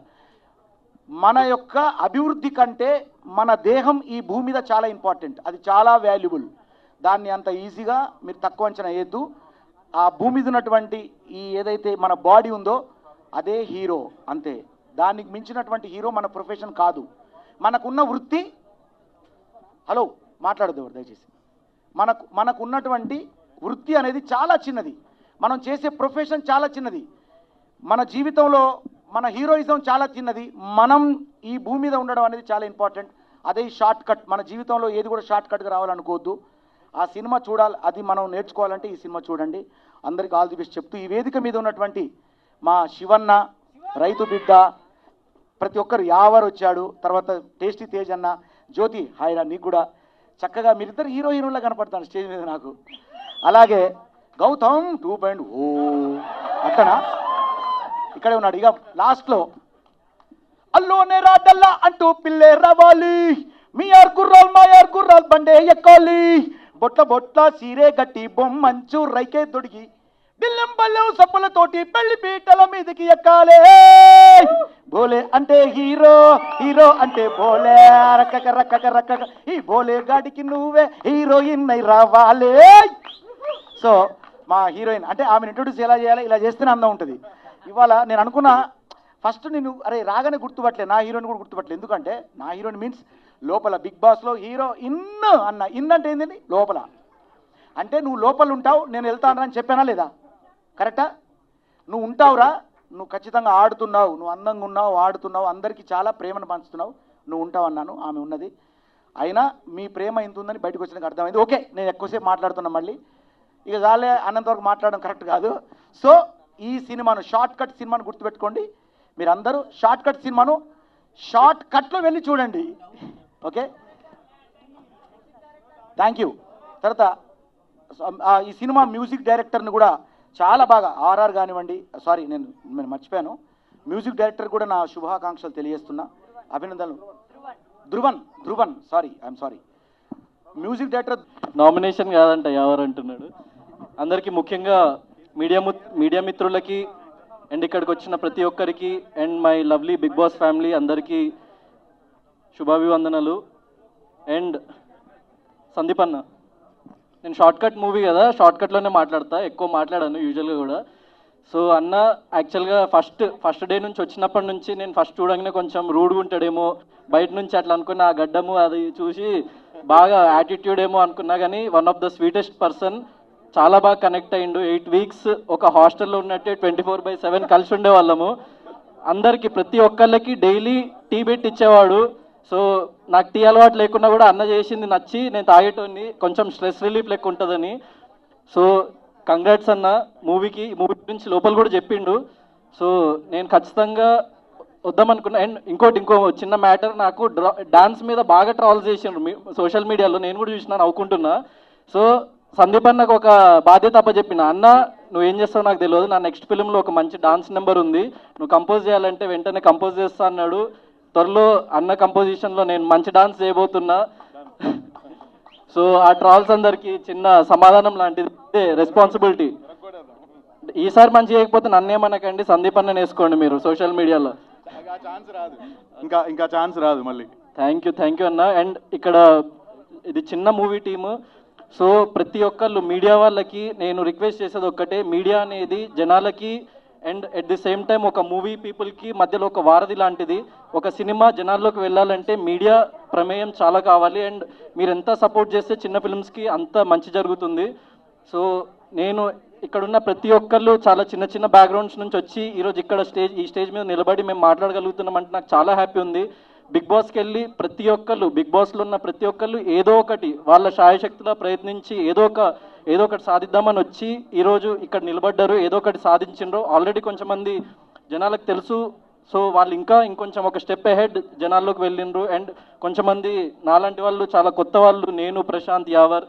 మన యొక్క అభివృద్ధి కంటే మన దేహం ఈ భూమి మీద చాలా ఇంపార్టెంట్, అది చాలా వాల్యుబుల్. దాన్ని అంత ఈజీగా మీరు తక్కువ అంచనా వేయద్దు. ఆ భూమి మీద ఉన్నటువంటి ఈ ఏదైతే మన బాడీ ఉందో అదే హీరో, అంతే. దానికి మించినటువంటి హీరో మన ప్రొఫెషన్ కాదు. మనకున్న వృత్తి, హలో మాట్లాడద్దు ఎవరు దయచేసి, మనకున్నటువంటి వృత్తి అనేది చాలా చిన్నది, మనం చేసే ప్రొఫెషన్ చాలా చిన్నది, మన జీవితంలో మన హీరోయిజం చాలా చిన్నది. మనం ఈ భూమి మీద ఉండడం అనేది చాలా ఇంపార్టెంట్. అదే షార్ట్ కట్. మన జీవితంలో ఏది కూడా షార్ట్ కట్గా రావాలనుకోవద్దు. ఆ సినిమా చూడాలి, అది మనం నేర్చుకోవాలంటే ఈ సినిమా చూడండి. అందరికీ ఆల్ ది బెస్ట్ చెప్తూ, ఈ వేదిక మీద ఉన్నటువంటి మా శివన్న, రైతు బిడ్డ, ప్రతి ఒక్కరు యావర్ వచ్చాడు, తర్వాత టేస్టీ తేజ్ అన్న, జ్యోతి హాయిరా నీకు కూడా. చక్కగా మీరిద్దరు హీరోయిన్లా కనపడతాను స్టేజ్ మీద నాకు. అలాగే గౌతమ్ 2.0 అట్టనా ఇక్కడే ఉన్నాడు. ఇక లాస్ట్లో అల్లోనే రాడల్లా అంటూ పిల్లే రవాలి, మీ ఆర్ గుర్రాల్ మా ఆర్ గుర్రాల్ బండే ఎక్కాలి, బొట్ల సీరే గట్టి బొమ్మంచు రైకే దొడిగి బిల్లం బల్లం సప్పులతోటి పెళ్లి పీటల మీదకి ఎక్కాలే. బోలే అంటే హీరో, హీరో అంటే బోలే, రక్క ఈ బోలే గాడికి నువ్వే హీరోయిన్ అయి రావాలే. సో మా హీరోయిన్ అంటే ఆమెను ఇంట్రొడ్యూస్ ఎలా చేయాలి, ఇలా చేస్తేనే అందం ఉంటుంది. ఇవాళ నేను అనుకున్నా ఫస్ట్ నేను అరే రాగానే గుర్తుపట్టలే, నా హీరోయిన్ కూడా గుర్తుపట్టలేదు. ఎందుకంటే నా హీరోయిన్ మీన్స్ లోపల బిగ్ బాస్లో హీరో ఇన్ అన్న, ఇన్ అంటే ఏంటండి లోపల, అంటే నువ్వు లోపల ఉంటావు, నేను వెళ్తాను అని చెప్పానా లేదా? కరెక్టా? నువ్వు ఉంటావురా, నువ్వు ఖచ్చితంగా ఆడుతున్నావు, నువ్వు అందంగా ఉన్నావు, ఆడుతున్నావు, అందరికీ చాలా ప్రేమను పంచుతున్నావు, నువ్వు ఉంటావు అన్నాను. ఆమె ఉన్నది. అయినా మీ ప్రేమ ఇంత ఉందని బయటకు వచ్చినాక అర్థమైంది. ఓకే, నేను ఎక్కువసేపు మాట్లాడుతున్నా, మళ్ళీ ఇక చాలే అన్నంతవరకు మాట్లాడడం కరెక్ట్ కాదు. సో ఈ సినిమాను షార్ట్ కట్ సినిమాను గుర్తుపెట్టుకోండి. మీరందరూ షార్ట్ కట్ సినిమాను షార్ట్ కట్లో వెళ్ళి చూడండి. Okay, thank you. తర్వాత ఈ సినిమా మ్యూజిక్ డైరెక్టర్ని కూడా చాలా బాగా ఆర్ఆర్ కానివ్వండి, సారీ నేను మర్చిపోయాను, మ్యూజిక్ డైరెక్టర్ కూడా నా శుభాకాంక్షలు తెలియజేస్తున్నా, అభినందనలు. Dhruvan sorry, I'm sorry. Music director nomination కాదంట ఎవరు అంటున్నాడు. అందరికీ ముఖ్యంగా మీడియా మిత్రులకి అండ్ ఇక్కడికి వచ్చిన ప్రతి ఒక్కరికి and my lovely big boss family అందరికీ శుభాభివందనలు. అండ్ సందీప్ అన్న, నేను షార్ట్ కట్ మూవీ కదా, షార్ట్ కట్లోనే మాట్లాడతా, ఎక్కువ మాట్లాడాను యూజువల్గా కూడా. సో అన్న యాక్చువల్గా ఫస్ట్ డే నుంచి వచ్చినప్పటి నుంచి నేను ఫస్ట్ చూడగానే కొంచెం రూడ్గా ఉంటాడేమో, బయట నుంచి అట్లా అనుకున్న ఆ గడ్డము అది చూసి బాగా యాటిట్యూడ్ ఏమో అనుకున్నా, కానీ one of the sweetest person. చాలా బాగా కనెక్ట్ అయ్యిండు. 8 weeks ఒక హాస్టల్లో ఉన్నట్టే 24/7 కలిసి ఉండేవాళ్ళము. అందరికీ ప్రతి ఒక్కళ్ళకి డైలీ టీ పెట్టి ఇచ్చేవాడు. సో నాకు టీ అలవాటు లేకున్నా కూడా అన్న చేసింది నచ్చి నేను తాగేటోని, కొంచెం స్ట్రెస్ రిలీఫ్ లెక్క ఉంటుందని. సో కంగ్రాట్స్ అన్న. మూవీ గురించి లోపల కూడా చెప్పిండు. సో నేను ఖచ్చితంగా వద్దామనుకున్నా. అండ్ ఇంకో చిన్న మ్యాటర్, నాకు డాన్స్ మీద బాగా ట్రాల్ చేసిండ్రు సోషల్ మీడియాలో, నేను కూడా చూసినా, నవ్వుకుంటున్నా. సో సందీప్ అన్నకు ఒక బాధ్యత అప్పచెప్పిన, అన్న నువ్వేం చేస్తావు నాకు తెలియదు, నా నెక్స్ట్ ఫిల్మ్లో ఒక మంచి డాన్స్ నెంబర్ ఉంది, నువ్వు కంపోజ్ చేయాలంటే వెంటనే కంపోజ్ చేస్తా అన్నాడు. త్వరలో అన్న కంపోజిషన్లో నేను మంచి డాన్స్ చేయబోతున్నా. సో ఆ ట్రాల్స్ అందరికీ చిన్న సమాధానం లాంటిది, రెస్పాన్సిబిలిటీ. ఈసారి మంచి చేయకపోతే నన్నేమనకండి, సందీప్ అన్న వేసుకోండి మీరు సోషల్ మీడియాలో. ఇంకా ఛాన్స్ రాదు మళ్ళీ. థ్యాంక్ యూ అన్న. అండ్ ఇక్కడ ఇది చిన్న మూవీ టీము, సో ప్రతి ఒక్కళ్ళు మీడియా వాళ్ళకి నేను రిక్వెస్ట్ చేసేది ఒక్కటే, మీడియా అనేది జనాలకి and at the same time ఒక మూవీ పీపుల్కి మధ్యలో ఒక వారధి లాంటిది. ఒక సినిమా జనాల్లోకి వెళ్ళాలంటే మీడియా ప్రమేయం చాలా కావాలి. అండ్ మీరు ఎంత సపోర్ట్ చేస్తే చిన్న ఫిల్మ్స్కి అంత మంచి జరుగుతుంది. సో నేను ఇక్కడున్న ప్రతి ఒక్కళ్ళు చాలా చిన్న చిన్న బ్యాక్గ్రౌండ్స్ నుంచి వచ్చి ఈరోజు ఇక్కడ ఈ స్టేజ్ మీద నిలబడి మేము మాట్లాడగలుగుతున్నామంటే నాకు చాలా హ్యాపీ ఉంది. బిగ్ బాస్కి వెళ్ళి ప్రతి ఒక్కళ్ళు, బిగ్ బాస్లో ఉన్న ప్రతి ఒక్కళ్ళు ఏదో ఒకటి వాళ్ళ శాయశక్తిలో ప్రయత్నించి ఏదో ఒకటి సాధిద్దామని వచ్చి ఈరోజు ఇక్కడ నిలబడ్డారు, ఏదో ఒకటి సాధించిండ్రు. ఆల్రెడీ కొంచెం మంది జనాలకు తెలుసు, సో వాళ్ళు ఇంకొంచెం ఒక స్టెప్ అహెడ్ జనాల్లోకి వెళ్ళిండ్రు. అండ్ కొంచెం మంది నాలాంటి వాళ్ళు చాలా కొత్త వాళ్ళు, నేను ప్రశాంత్ యావర్,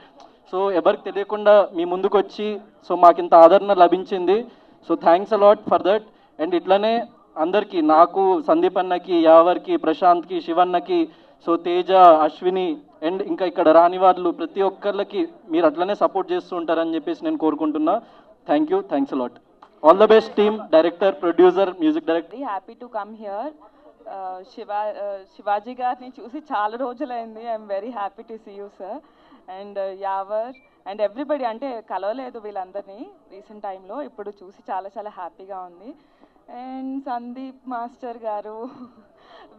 సో ఎవరికి తెలియకుండా మీ ముందుకు వచ్చి సో మాకింత ఆదరణ లభించింది. So thanks a lot for that. And ఇట్లనే అందరికీ, నాకు, సందీప్ అన్నకి, యావర్కి, ప్రశాంత్కి, శివన్నకి, సో తేజ, అశ్విని అండ్ ఇంకా ఇక్కడ రాని వాళ్ళు ప్రతి ఒక్కళ్ళకి మీరు అట్లనే సపోర్ట్ చేస్తూ ఉంటారని చెప్పేసి నేను కోరుకుంటున్నా. Thanks a lot. All the best team, director, producer, music director. Very happy to come here. Shivaji గారిని చూసి చాలా రోజులైంది. I'm very happy to see you sir. And Yawar and everybody, అంటే కలవలేదు వీళ్ళందరినీ రీసెంట్ టైంలో, ఇప్పుడు చూసి చాలా చాలా హ్యాపీగా ఉంది. అండ్ సందీప్ మాస్టర్ గారు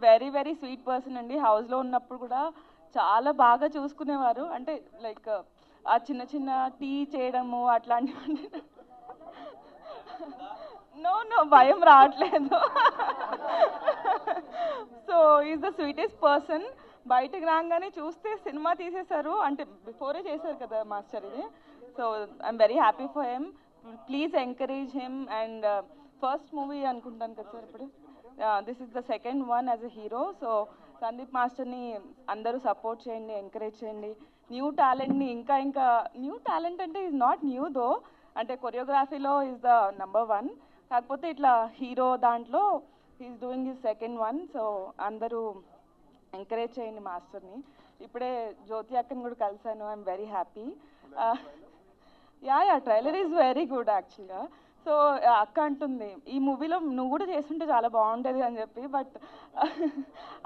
వెరీ వెరీ స్వీట్ పర్సన్ అండి. హౌస్లో ఉన్నప్పుడు కూడా చాలా బాగా చూసుకునేవారు. అంటే లైక్ ఆ చిన్న చిన్న టీ చేయడము అట్లాంటివన్నీ. నో భయం రావట్లేదు. So is the sweetest person. బయటకు రాగానే చూస్తే సినిమా తీసేశారు, అంటే బిఫోరే చేశారు కదా మాస్టర్ ఇది. So I'm very happy for him. Please encourage him. And first movie అనుకుంటాను కదా సార్ ఇప్పుడు. This is the second one as a hero. So Sandeep మాస్టర్ని అందరూ సపోర్ట్ చేయండి, ఎంకరేజ్ చేయండి. న్యూ టాలెంట్ని ఇంకా న్యూ టాలెంట్ అంటే ఈజ్ నాట్ న్యూ దో, అంటే కొరియోగ్రఫీలో ఈజ్ ద నెంబర్ 1. కాకపోతే ఇట్లా హీరో దాంట్లో is doing is second one. So అందరూ ఎంకరేజ్ చేయండి మాస్టర్ని. ఇప్పుడే జ్యోతి అక్కని కూడా కలిసాను. I'm very happy. Yeah trailer is very good యాక్చువల్గా. సో అక్క అంటుంది ఈ మూవీలో నువ్వు కూడా చేస్తుంటే చాలా బాగుంటుంది అని చెప్పి. బట్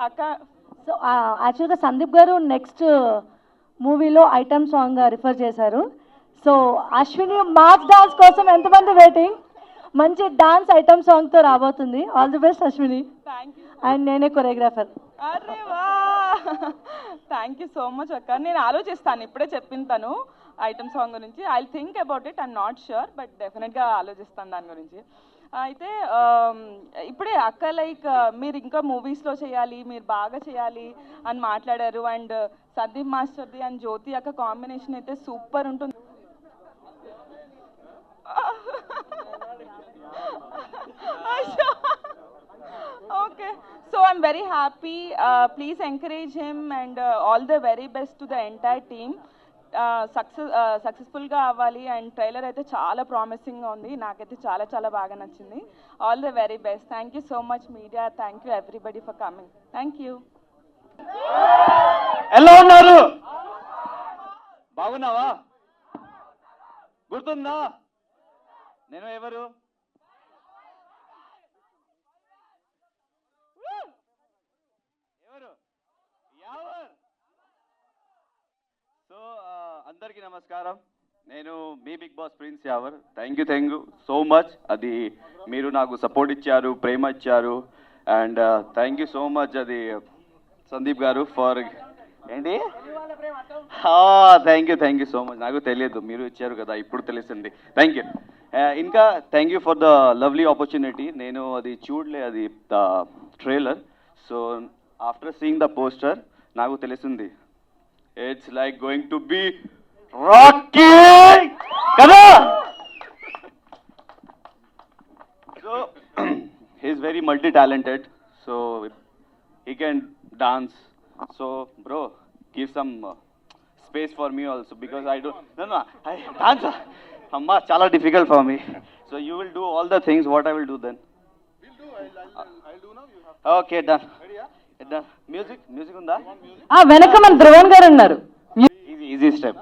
అక్క, సో యాక్చువల్గా సందీప్ గారు నెక్స్ట్ మూవీలో ఐటమ్ సాంగ్ రిఫర్ చేశారు. సో అశ్విని మాస్ డాన్స్ కోసం ఎంతమంది వెయిటింగ్? మంచి డాన్స్ ఐటమ్ సాంగ్తో రాబోతుంది. All the best Ashwini. Thank you. And నేనే కొరియోగ్రాఫర్. అరే వా, థ్యాంక్ యూ సో మచ్ అక్క. నేను ఆలోచిస్తాను, ఇప్పుడే చెప్పింది తను ఐటమ్ సాంగ్ గురించి. I think about it, I'm not sure, but డెఫినెట్గా ఆలోచిస్తాను దాని గురించి. అయితే ఇప్పుడే అక్క లైక్ మీరు ఇంకా మూవీస్లో చేయాలి, మీరు బాగా చేయాలి అని మాట్లాడారు. అండ్ సందీప్ మాస్టర్ది అండ్ జ్యోతి అక్క కాంబినేషన్ అయితే సూపర్ ఉంటుంది. Okay, so I'm very happy. Please encourage him and all the very best to the entire team. సక్సెస్ఫుల్గా అవ్వాలి. అండ్ ట్రైలర్ అయితే చాలా ప్రామిసింగ్గా ఉంది, నాకైతే చాలా చాలా బాగా నచ్చింది. All the very best. Thank you so much media. Thank you everybody for coming. Thank you. ఎలా ఉన్నారు? బాగున్నావా? గుర్తుందా నేను ఎవరు? యావర్. సో అందరికీ నమస్కారం. నేను మీ Bigg Boss Prince Yawar. Thank you so much. అది మీరు నాకు సపోర్ట్ ఇచ్చారు, ప్రేమ ఇచ్చారు. And thank you so much అది సందీప్ గారు ఫర్ ఏంటి. Thank you so much. నాకు తెలియదు, మీరు ఇచ్చారు కదా, ఇప్పుడు తెలిసింది. Thank you. ఇంకా thank you for the lovely opportunity. నేను అది చూడలే, అది the trailer. So after seeing the poster నాకు తెలిసింది it's like going to be rocky కదా. So he's very multi talented. So he can dance. So bro give some space for me also, because I don't I dance amma chala difficult for me. So you will do all the things what I will do then. I'll do now. You have okay, done. Ready? Yeah, done. Music unda వెనక మన ధ్రువన్ గారు ఉన్నారు. easy step.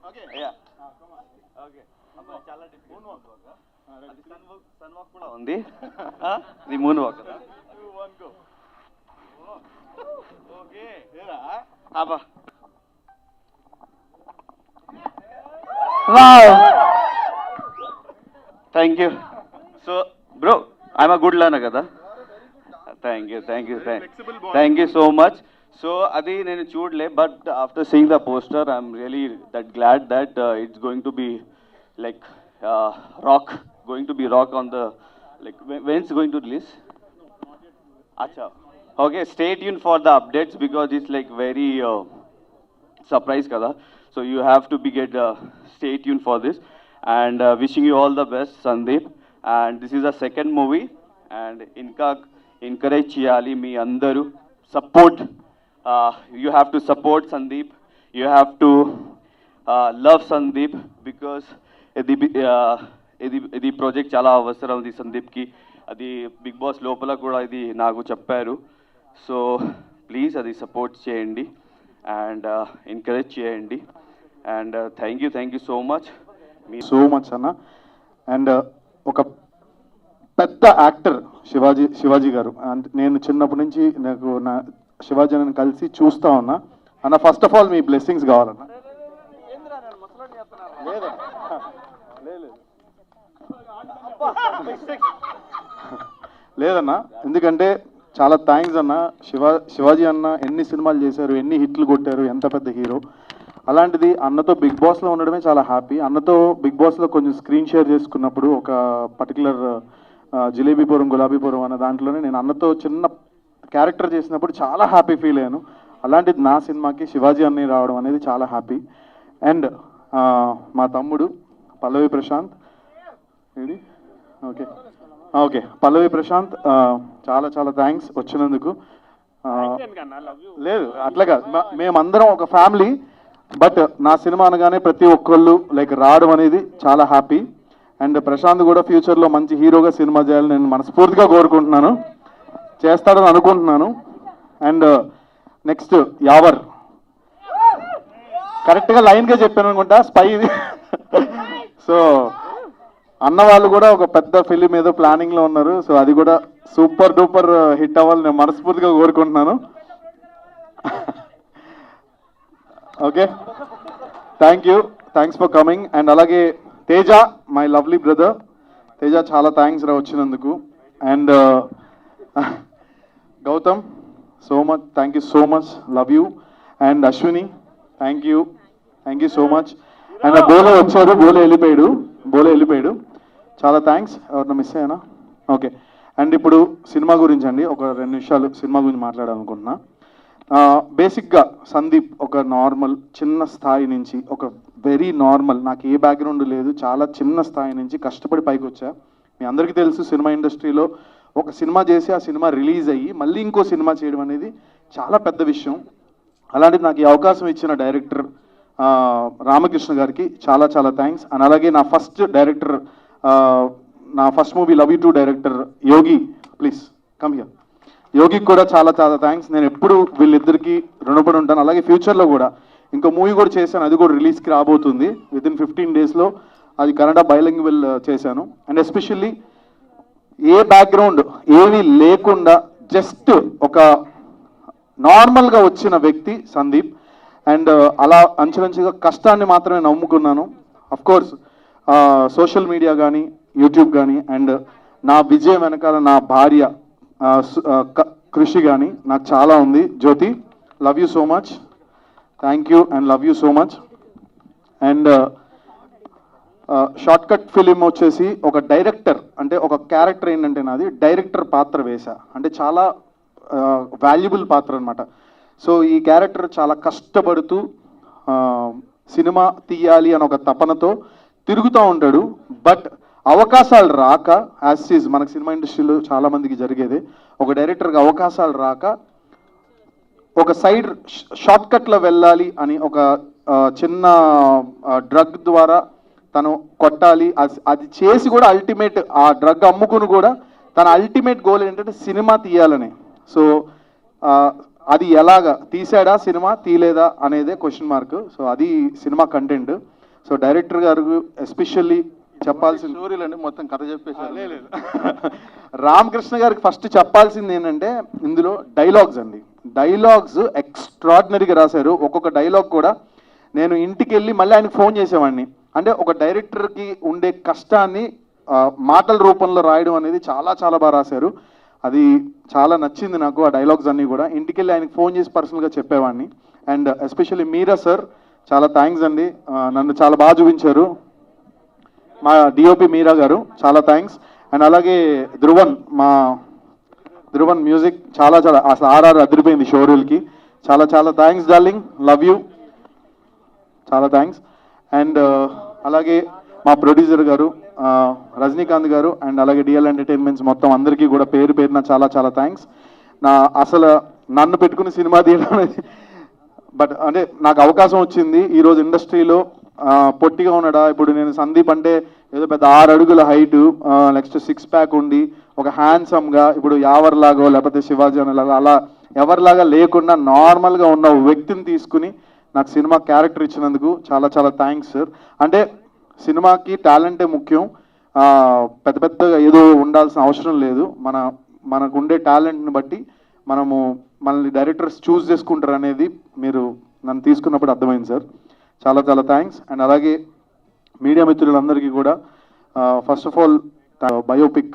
Okay, yeah. ఉంది ఇది moonwalk wow thank you. So bro I'm a good learner కదా. Thank you so much. So అది నేను చూడలే, but after seeing the poster I'm really that glad that it's going to be like rock, going to be rock on the like when it's going to release? Acha. Okay, stay tuned for the updates because it's like very surprise kada. So you have to be stay tuned for this, and wishing you all the best, Sandeep. And this is the second movie, and inka encourage cheyali మీ అందరూ support. You have to support Sandeep. You have to love Sandeep because ఇది project చాలా అవసరం ఉంది సందీప్కి. అది big boss లోపల కూడా ఇది నాకు చెప్పారు. సో ప్లీజ్ అది సపోర్ట్ చేయండి అండ్ ఎంకరేజ్ చేయండి. And thank you so much అన్న. అండ్ ఒక పెద్ద యాక్టర్ శివాజీ గారు, అంటే నేను చిన్నప్పటి నుంచి నాకు శివాజీ అన్నని కలిసి చూస్తా ఉన్నా అన్న. First of all me blessings కావాలన్న. లేదన్నా, ఎందుకంటే చాలా థ్యాంక్స్ అన్న. శివాజీ అన్న ఎన్ని సినిమాలు చేశారు, ఎన్ని హిట్లు కొట్టారు, ఎంత పెద్ద హీరో. అలాంటిది అన్నతో బిగ్ బాస్లో ఉండడమే చాలా హ్యాపీ. అన్నతో బిగ్ బాస్లో కొంచెం స్క్రీన్ షేర్ చేసుకున్నప్పుడు ఒక పర్టికులర్ జిలేబీపురం గులాబీపురం అన్న దాంట్లోనే నేను అన్నతో చిన్న క్యారెక్టర్ చేసినప్పుడు చాలా హ్యాపీ ఫీల్ అయ్యాను. అలాంటిది నా సినిమాకి శివాజీ అన్నయ్య రావడం అనేది చాలా హ్యాపీ. అండ్ మా తమ్ముడు పల్లవి ప్రశాంత్, ఓకే పల్లవి ప్రశాంత్, చాలా థ్యాంక్స్ వచ్చినందుకు. లేదు అట్లా కాదు, మేమందరం ఒక ఫ్యామిలీ. బట్ నా సినిమా అనగానే ప్రతి ఒక్కళ్ళు లైక్ రావడం అనేది చాలా హ్యాపీ. అండ్ ప్రశాంత్ కూడా ఫ్యూచర్లో మంచి హీరోగా సినిమా చేయాలని నేను మనస్ఫూర్తిగా కోరుకుంటున్నాను, చేస్తాడని అనుకుంటున్నాను. అండ్ నెక్స్ట్ యావర్, కరెక్ట్గా లైన్గా చెప్పాను అనుకుంటా, స్పై ఇది. సో అన్న వాళ్ళు కూడా ఒక పెద్ద ఫిలిం ఏదో ప్లానింగ్లో ఉన్నారు. సో అది కూడా సూపర్ డూపర్ హిట్ అవ్వాలని నేను మనస్ఫూర్తిగా కోరుకుంటున్నాను. Okay, thanks for coming. And అలాగే Teja, my lovely brother Teja, చాలా థ్యాంక్స్ రా వచ్చినందుకు. And Gautham so much, thank you so much, love you. And Ashwini, thank you so much. And Bole వచ్చారు, బోలే వెళ్ళిపోయాడు, చాలా థ్యాంక్స్. ఎవరన్నా మిస్ అయ్యానా? ఓకే. అండ్ ఇప్పుడు సినిమా గురించి అండి, ఒక 2 నిమిషాలు సినిమా గురించి మాట్లాడాలనుకుంటున్నా. బేసిక్గా సందీప్ ఒక నార్మల్ చిన్న స్థాయి నుంచి, ఒక వెరీ నార్మల్, నాకు ఏ బ్యాక్గ్రౌండ్ లేదు, చాలా చిన్న స్థాయి నుంచి కష్టపడి పైకి వచ్చా. మీ అందరికీ తెలుసు సినిమా ఇండస్ట్రీలో ఒక సినిమా చేసి ఆ సినిమా రిలీజ్ అయ్యి మళ్ళీ ఇంకో సినిమా చేయడం అనేది చాలా పెద్ద విషయం. అలాంటిది నాకు ఈ అవకాశం ఇచ్చిన డైరెక్టర్ రామకృష్ణ గారికి చాలా థ్యాంక్స్. అండ్ అలాగే నా ఫస్ట్ డైరెక్టర్, నా first movie love you 2 director Yogi, please come here. యోగికి కూడా చాలా థ్యాంక్స్. నేను ఎప్పుడు వీళ్ళిద్దరికి రుణపడి ఉంటాను. అలాగే ఫ్యూచర్లో కూడా ఇంకో మూవీ కూడా చేశాను, అది కూడా రిలీజ్కి రాబోతుంది వితిన్ 15 డేస్లో. అది కన్నడ బైలింగ్వల్ చేశాను. అండ్ ఎస్పెషల్లీ ఏ బ్యాక్గ్రౌండ్ ఏమీ లేకుండా జస్ట్ ఒక నార్మల్గా వచ్చిన వ్యక్తి సందీప్. అండ్ అలా అంచెలంచెగా కష్టాన్ని మాత్రమే నమ్ముకున్నాను. అఫ్కోర్స్ సోషల్ మీడియా కానీ యూట్యూబ్ కానీ అండ్ నా విజయం వెనకాల నా భార్య కృషి కానీ నాకు చాలా ఉంది. Jyothi, love you so much, thank you and love you so much. And short cut film వచ్చేసి ఒక డైరెక్టర్, అంటే ఒక క్యారెక్టర్ ఏంటంటే నాది డైరెక్టర్ పాత్ర వేశా, అంటే చాలా వాల్యుబుల్ పాత్ర అనమాట. సో ఈ క్యారెక్టర్ చాలా కష్టపడుతూ సినిమా తీయాలి అని ఒక తపనతో తిరుగుతూ ఉంటాడు. బట్ అవకాశాలు రాక, యాజ్ ఈజ్ మనకు సినిమా ఇండస్ట్రీలో చాలామందికి జరిగేది, ఒక డైరెక్టర్కి అవకాశాలు రాక ఒక సైడ్ షార్ట్ కట్లో వెళ్ళాలి అని ఒక చిన్న డ్రగ్ ద్వారా తను కొట్టాలి, అది చేసి కూడా అల్టిమేట్ ఆ డ్రగ్ అమ్ముకుని కూడా తన అల్టిమేట్ గోల్ ఏంటంటే సినిమా తీయాలని. సో అది ఎలాగా తీసాడా సినిమా తీయలేదా అనేదే క్వశ్చన్ మార్క్. సో అది సినిమా కంటెంట్. సో డైరెక్టర్ గారు ఎస్పెషల్లీ చెప్పాల్సిన స్టోరీలు అండి మొత్తం కథ చెప్పేసారు. లేదు రామకృష్ణ గారికి ఫస్ట్ చెప్పాల్సింది ఏంటంటే ఇందులో డైలాగ్స్ అండి. డైలాగ్స్ ఎక్స్ట్రాడినరీగా రాశారు. ఒక్కొక్క డైలాగ్ కూడా నేను ఇంటికి వెళ్ళి మళ్ళీ ఆయనకు ఫోన్ చేసేవాడిని. అంటే ఒక డైరెక్టర్కి ఉండే కష్టాన్ని మాటల రూపంలో రాయడం అనేది చాలా చాలా బాగా రాశారు. అది చాలా నచ్చింది నాకు. ఆ డైలాగ్స్ అన్నీ కూడా ఇంటికి వెళ్ళి ఆయనకు ఫోన్ చేసి పర్సనల్గా చెప్పేవాడిని. అండ్ ఎస్పెషల్లీ మీరా సార్ చాలా థ్యాంక్స్ అండి. నన్ను చాలా బాగా చూపించారు. మా డిఓపి మీరా గారు చాలా థ్యాంక్స్. అండ్ అలాగే ధ్రువన్ మ్యూజిక్ చాలా చాలా అసలు ఆర్ఆర్ అదిరిపోయింది షోరీల్కి. చాలా చాలా థ్యాంక్స్ డార్లింగ్, లవ్ యూ, చాలా థ్యాంక్స్. అండ్ అలాగే మా ప్రొడ్యూసర్ గారు రజనీకాంత్ గారు అండ్ అలాగే డిఎల్ ఎంటర్టైన్మెంట్స్ మొత్తం అందరికీ కూడా పేరు పేరున చాలా చాలా థ్యాంక్స్. అసలు నన్ను పెట్టుకుని సినిమా తీయడం అనేది బట్ అంటే నాకు అవకాశం వచ్చింది. ఈరోజు ఇండస్ట్రీలో పొట్టిగా ఉన్నాడా, ఇప్పుడు నేను సందీప్ అంటే ఏదో పెద్ద 6 అడుగుల హైటు, నెక్స్ట్ 6 ప్యాక్ ఉండి ఒక హ్యాండ్సమ్గా ఇప్పుడు యావర్లాగో లేకపోతే శివాజీ అనేలాగా అలా ఎవరిలాగా లేకుండా నార్మల్గా ఉన్న వ్యక్తిని తీసుకుని నాకు సినిమా క్యారెక్టర్ ఇచ్చినందుకు చాలా చాలా థ్యాంక్స్ సార్. అంటే సినిమాకి టాలెంటే ముఖ్యం, పెద్ద పెద్దగా ఏదో ఉండాల్సిన అవసరం లేదు. మనకు ఉండే టాలెంట్ని బట్టి మనల్ని డైరెక్టర్స్ చూస్ చేసుకుంటారు అనేది మీరు నన్ను తీసుకున్నప్పుడు అర్థమైంది సార్. చాలా చాలా థ్యాంక్స్. అండ్ అలాగే మీడియా మిత్రులందరికీ కూడా first of all biopic,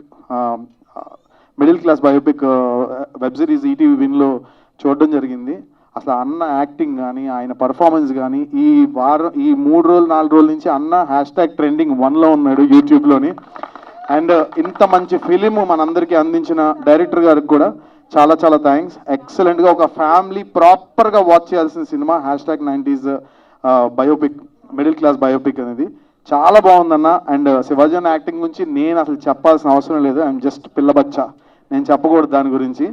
middle class biopic web series ETV విన్లో చూడడం జరిగింది. అసలు అన్న యాక్టింగ్ కానీ ఆయన పర్ఫార్మెన్స్ కానీ ఈ 3 రోజులు 4 రోజుల నుంచి అన్న #ట్రెండింగ్ 1లో ఉన్నాడు యూట్యూబ్లోని. అండ్ ఇంత మంచి ఫిలిం మనందరికీ అందించిన డైరెక్టర్ గారికి కూడా చాలా చాలా థ్యాంక్స్. ఎక్సలెంట్గా ఒక ఫ్యామిలీ ప్రాపర్గా వాచ్ చేయాల్సిన cinema #90s biopic, middle class biopic అనేది చాలా బాగుందన్న. అండ్ శివాజీ అన్న యాక్టింగ్ గురించి నేను అసలు చెప్పాల్సిన అవసరం లేదు. ఐఎమ్ జస్ట్ పిల్లబచ్చా, నేను చెప్పకూడదు దాని గురించి.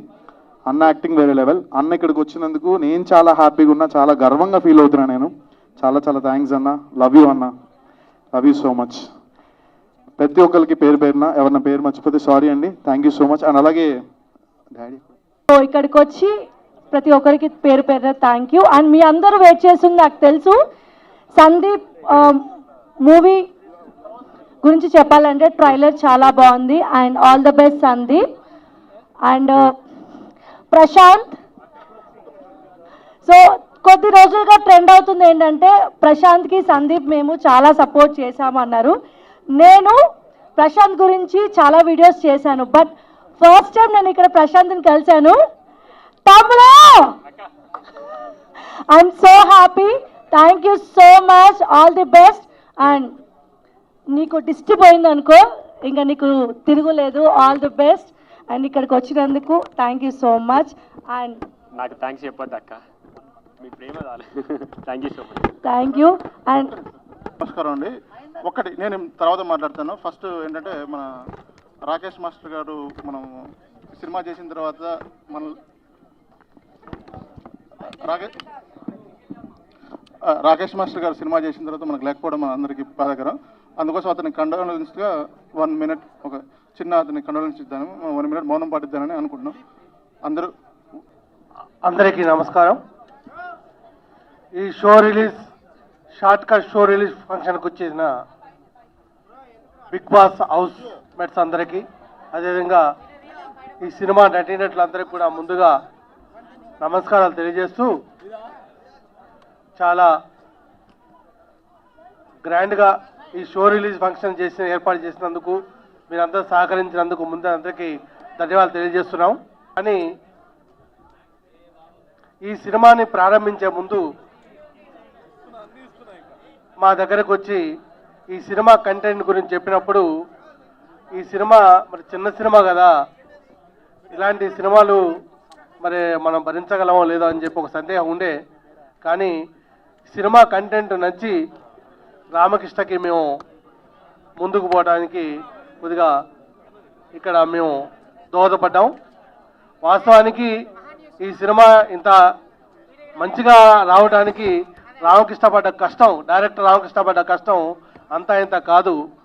అన్న యాక్టింగ్ వేరే లెవెల్. అన్న ఇక్కడికి వచ్చినందుకు నేను చాలా హ్యాపీగా ఉన్నా, చాలా గర్వంగా ఫీల్ అవుతున్నాను నేను. చాలా చాలా థ్యాంక్స్ అన్న, లవ్ యూ అన్న, లవ్ యూ సో మచ్. ప్రతి ఒక్కరికి పేరు పేరున ఎవరన్నా పేరు మర్చిపోతే సారీ అండి. Thank you so much. And అలాగే డాడీ ఇక్కడికి వచ్చి ప్రతి ఒక్కరికి పేరు పేరున థ్యాంక్ యూ. అండ్ మీ అందరూ వెయిట్ చేస్తుంది నాకు తెలుసు. సందీప్ మూవీ గురించి చెప్పాలంటే ట్రైలర్ చాలా బాగుంది. And all the best Sandeep. And Prashanth, so కొద్ది రోజులుగా ట్రెండ్ అవుతుంది ఏంటంటే ప్రశాంత్కి సందీప్ మేము చాలా సపోర్ట్ చేశామన్నారు. నేను ప్రశాంత్ గురించి చాలా వీడియోస్ చేశాను, బట్ ఫస్ట్ టైం నేను ఇక్కడ ప్రశాంత్ని కలిశాను. తమ్ముడు, I'm so happy, thank you so much, all the best. And నీకు డిస్టి పోయిందనుకో ఇంకా నీకు తిరుగులేదు, ఆల్ ది బెస్ట్. అండ్ ఇక్కడికి వచ్చినందుకు thank you so much. And నాకు థ్యాంక్స్ చెప్పొద్దు అక్క, మీ ప్రేమ చాలు. Thank you so much. Thank you. And నమస్కారం అండి. ఒకటి నేను తర్వాత మాట్లాడతాను. ఫస్ట్ ఏంటంటే మన రాకేష్ మాస్టర్ గారు మనం సినిమా చేసిన తర్వాత రాకేష్ మాస్టర్ గారు సినిమా చేసిన తర్వాత మనకు లేకపోవడం మన అందరికీ బాధాకరం. అందుకోసం అతని కండోలెన్స్గా 1 minute ఒక చిన్న అతని కండోలెన్స్ ఇద్దాను, 1 minute మౌనం పాటిద్దానని అనుకుంటున్నాం. అందరికీ నమస్కారం. ఈ షార్ట్ కట్ షో రిలీజ్ ఫంక్షన్కి వచ్చేసిన బిగ్ బాస్ హౌస్ మేట్స్ అందరికీ, అదేవిధంగా ఈ సినిమా నటీనటులందరికీ కూడా ముందుగా నమస్కారాలు తెలియజేస్తూ, చాలా గ్రాండ్గా ఈ షో రిలీజ్ ఫంక్షన్ ఏర్పాటు చేసినందుకు, మీరందరూ సహకరించినందుకు ముందు అందరికీ ధన్యవాదాలు తెలియజేస్తున్నాం. కానీ ఈ సినిమాని ప్రారంభించే ముందు మా దగ్గరకు వచ్చి ఈ సినిమా కంటెంట్ గురించి చెప్పినప్పుడు, ఈ సినిమా మరి చిన్న సినిమా కదా, ఇలాంటి సినిమాలు మరి మనం భరించగలమో లేదో అని చెప్పి ఒక సందేహం ఉండే. కానీ సినిమా కంటెంట్ నచ్చి రామకృష్ణకి మేము ముందుకు పోవడానికి కొద్దిగా ఇక్కడ మేము దోహదపడ్డాం. వాస్తవానికి ఈ సినిమా ఇంత మంచిగా రావడానికి రామకృష్ణ పడ్డ కష్టం, డైరెక్టర్ రామకృష్ణ పడ్డ కష్టం అంతా ఇంత కాదు.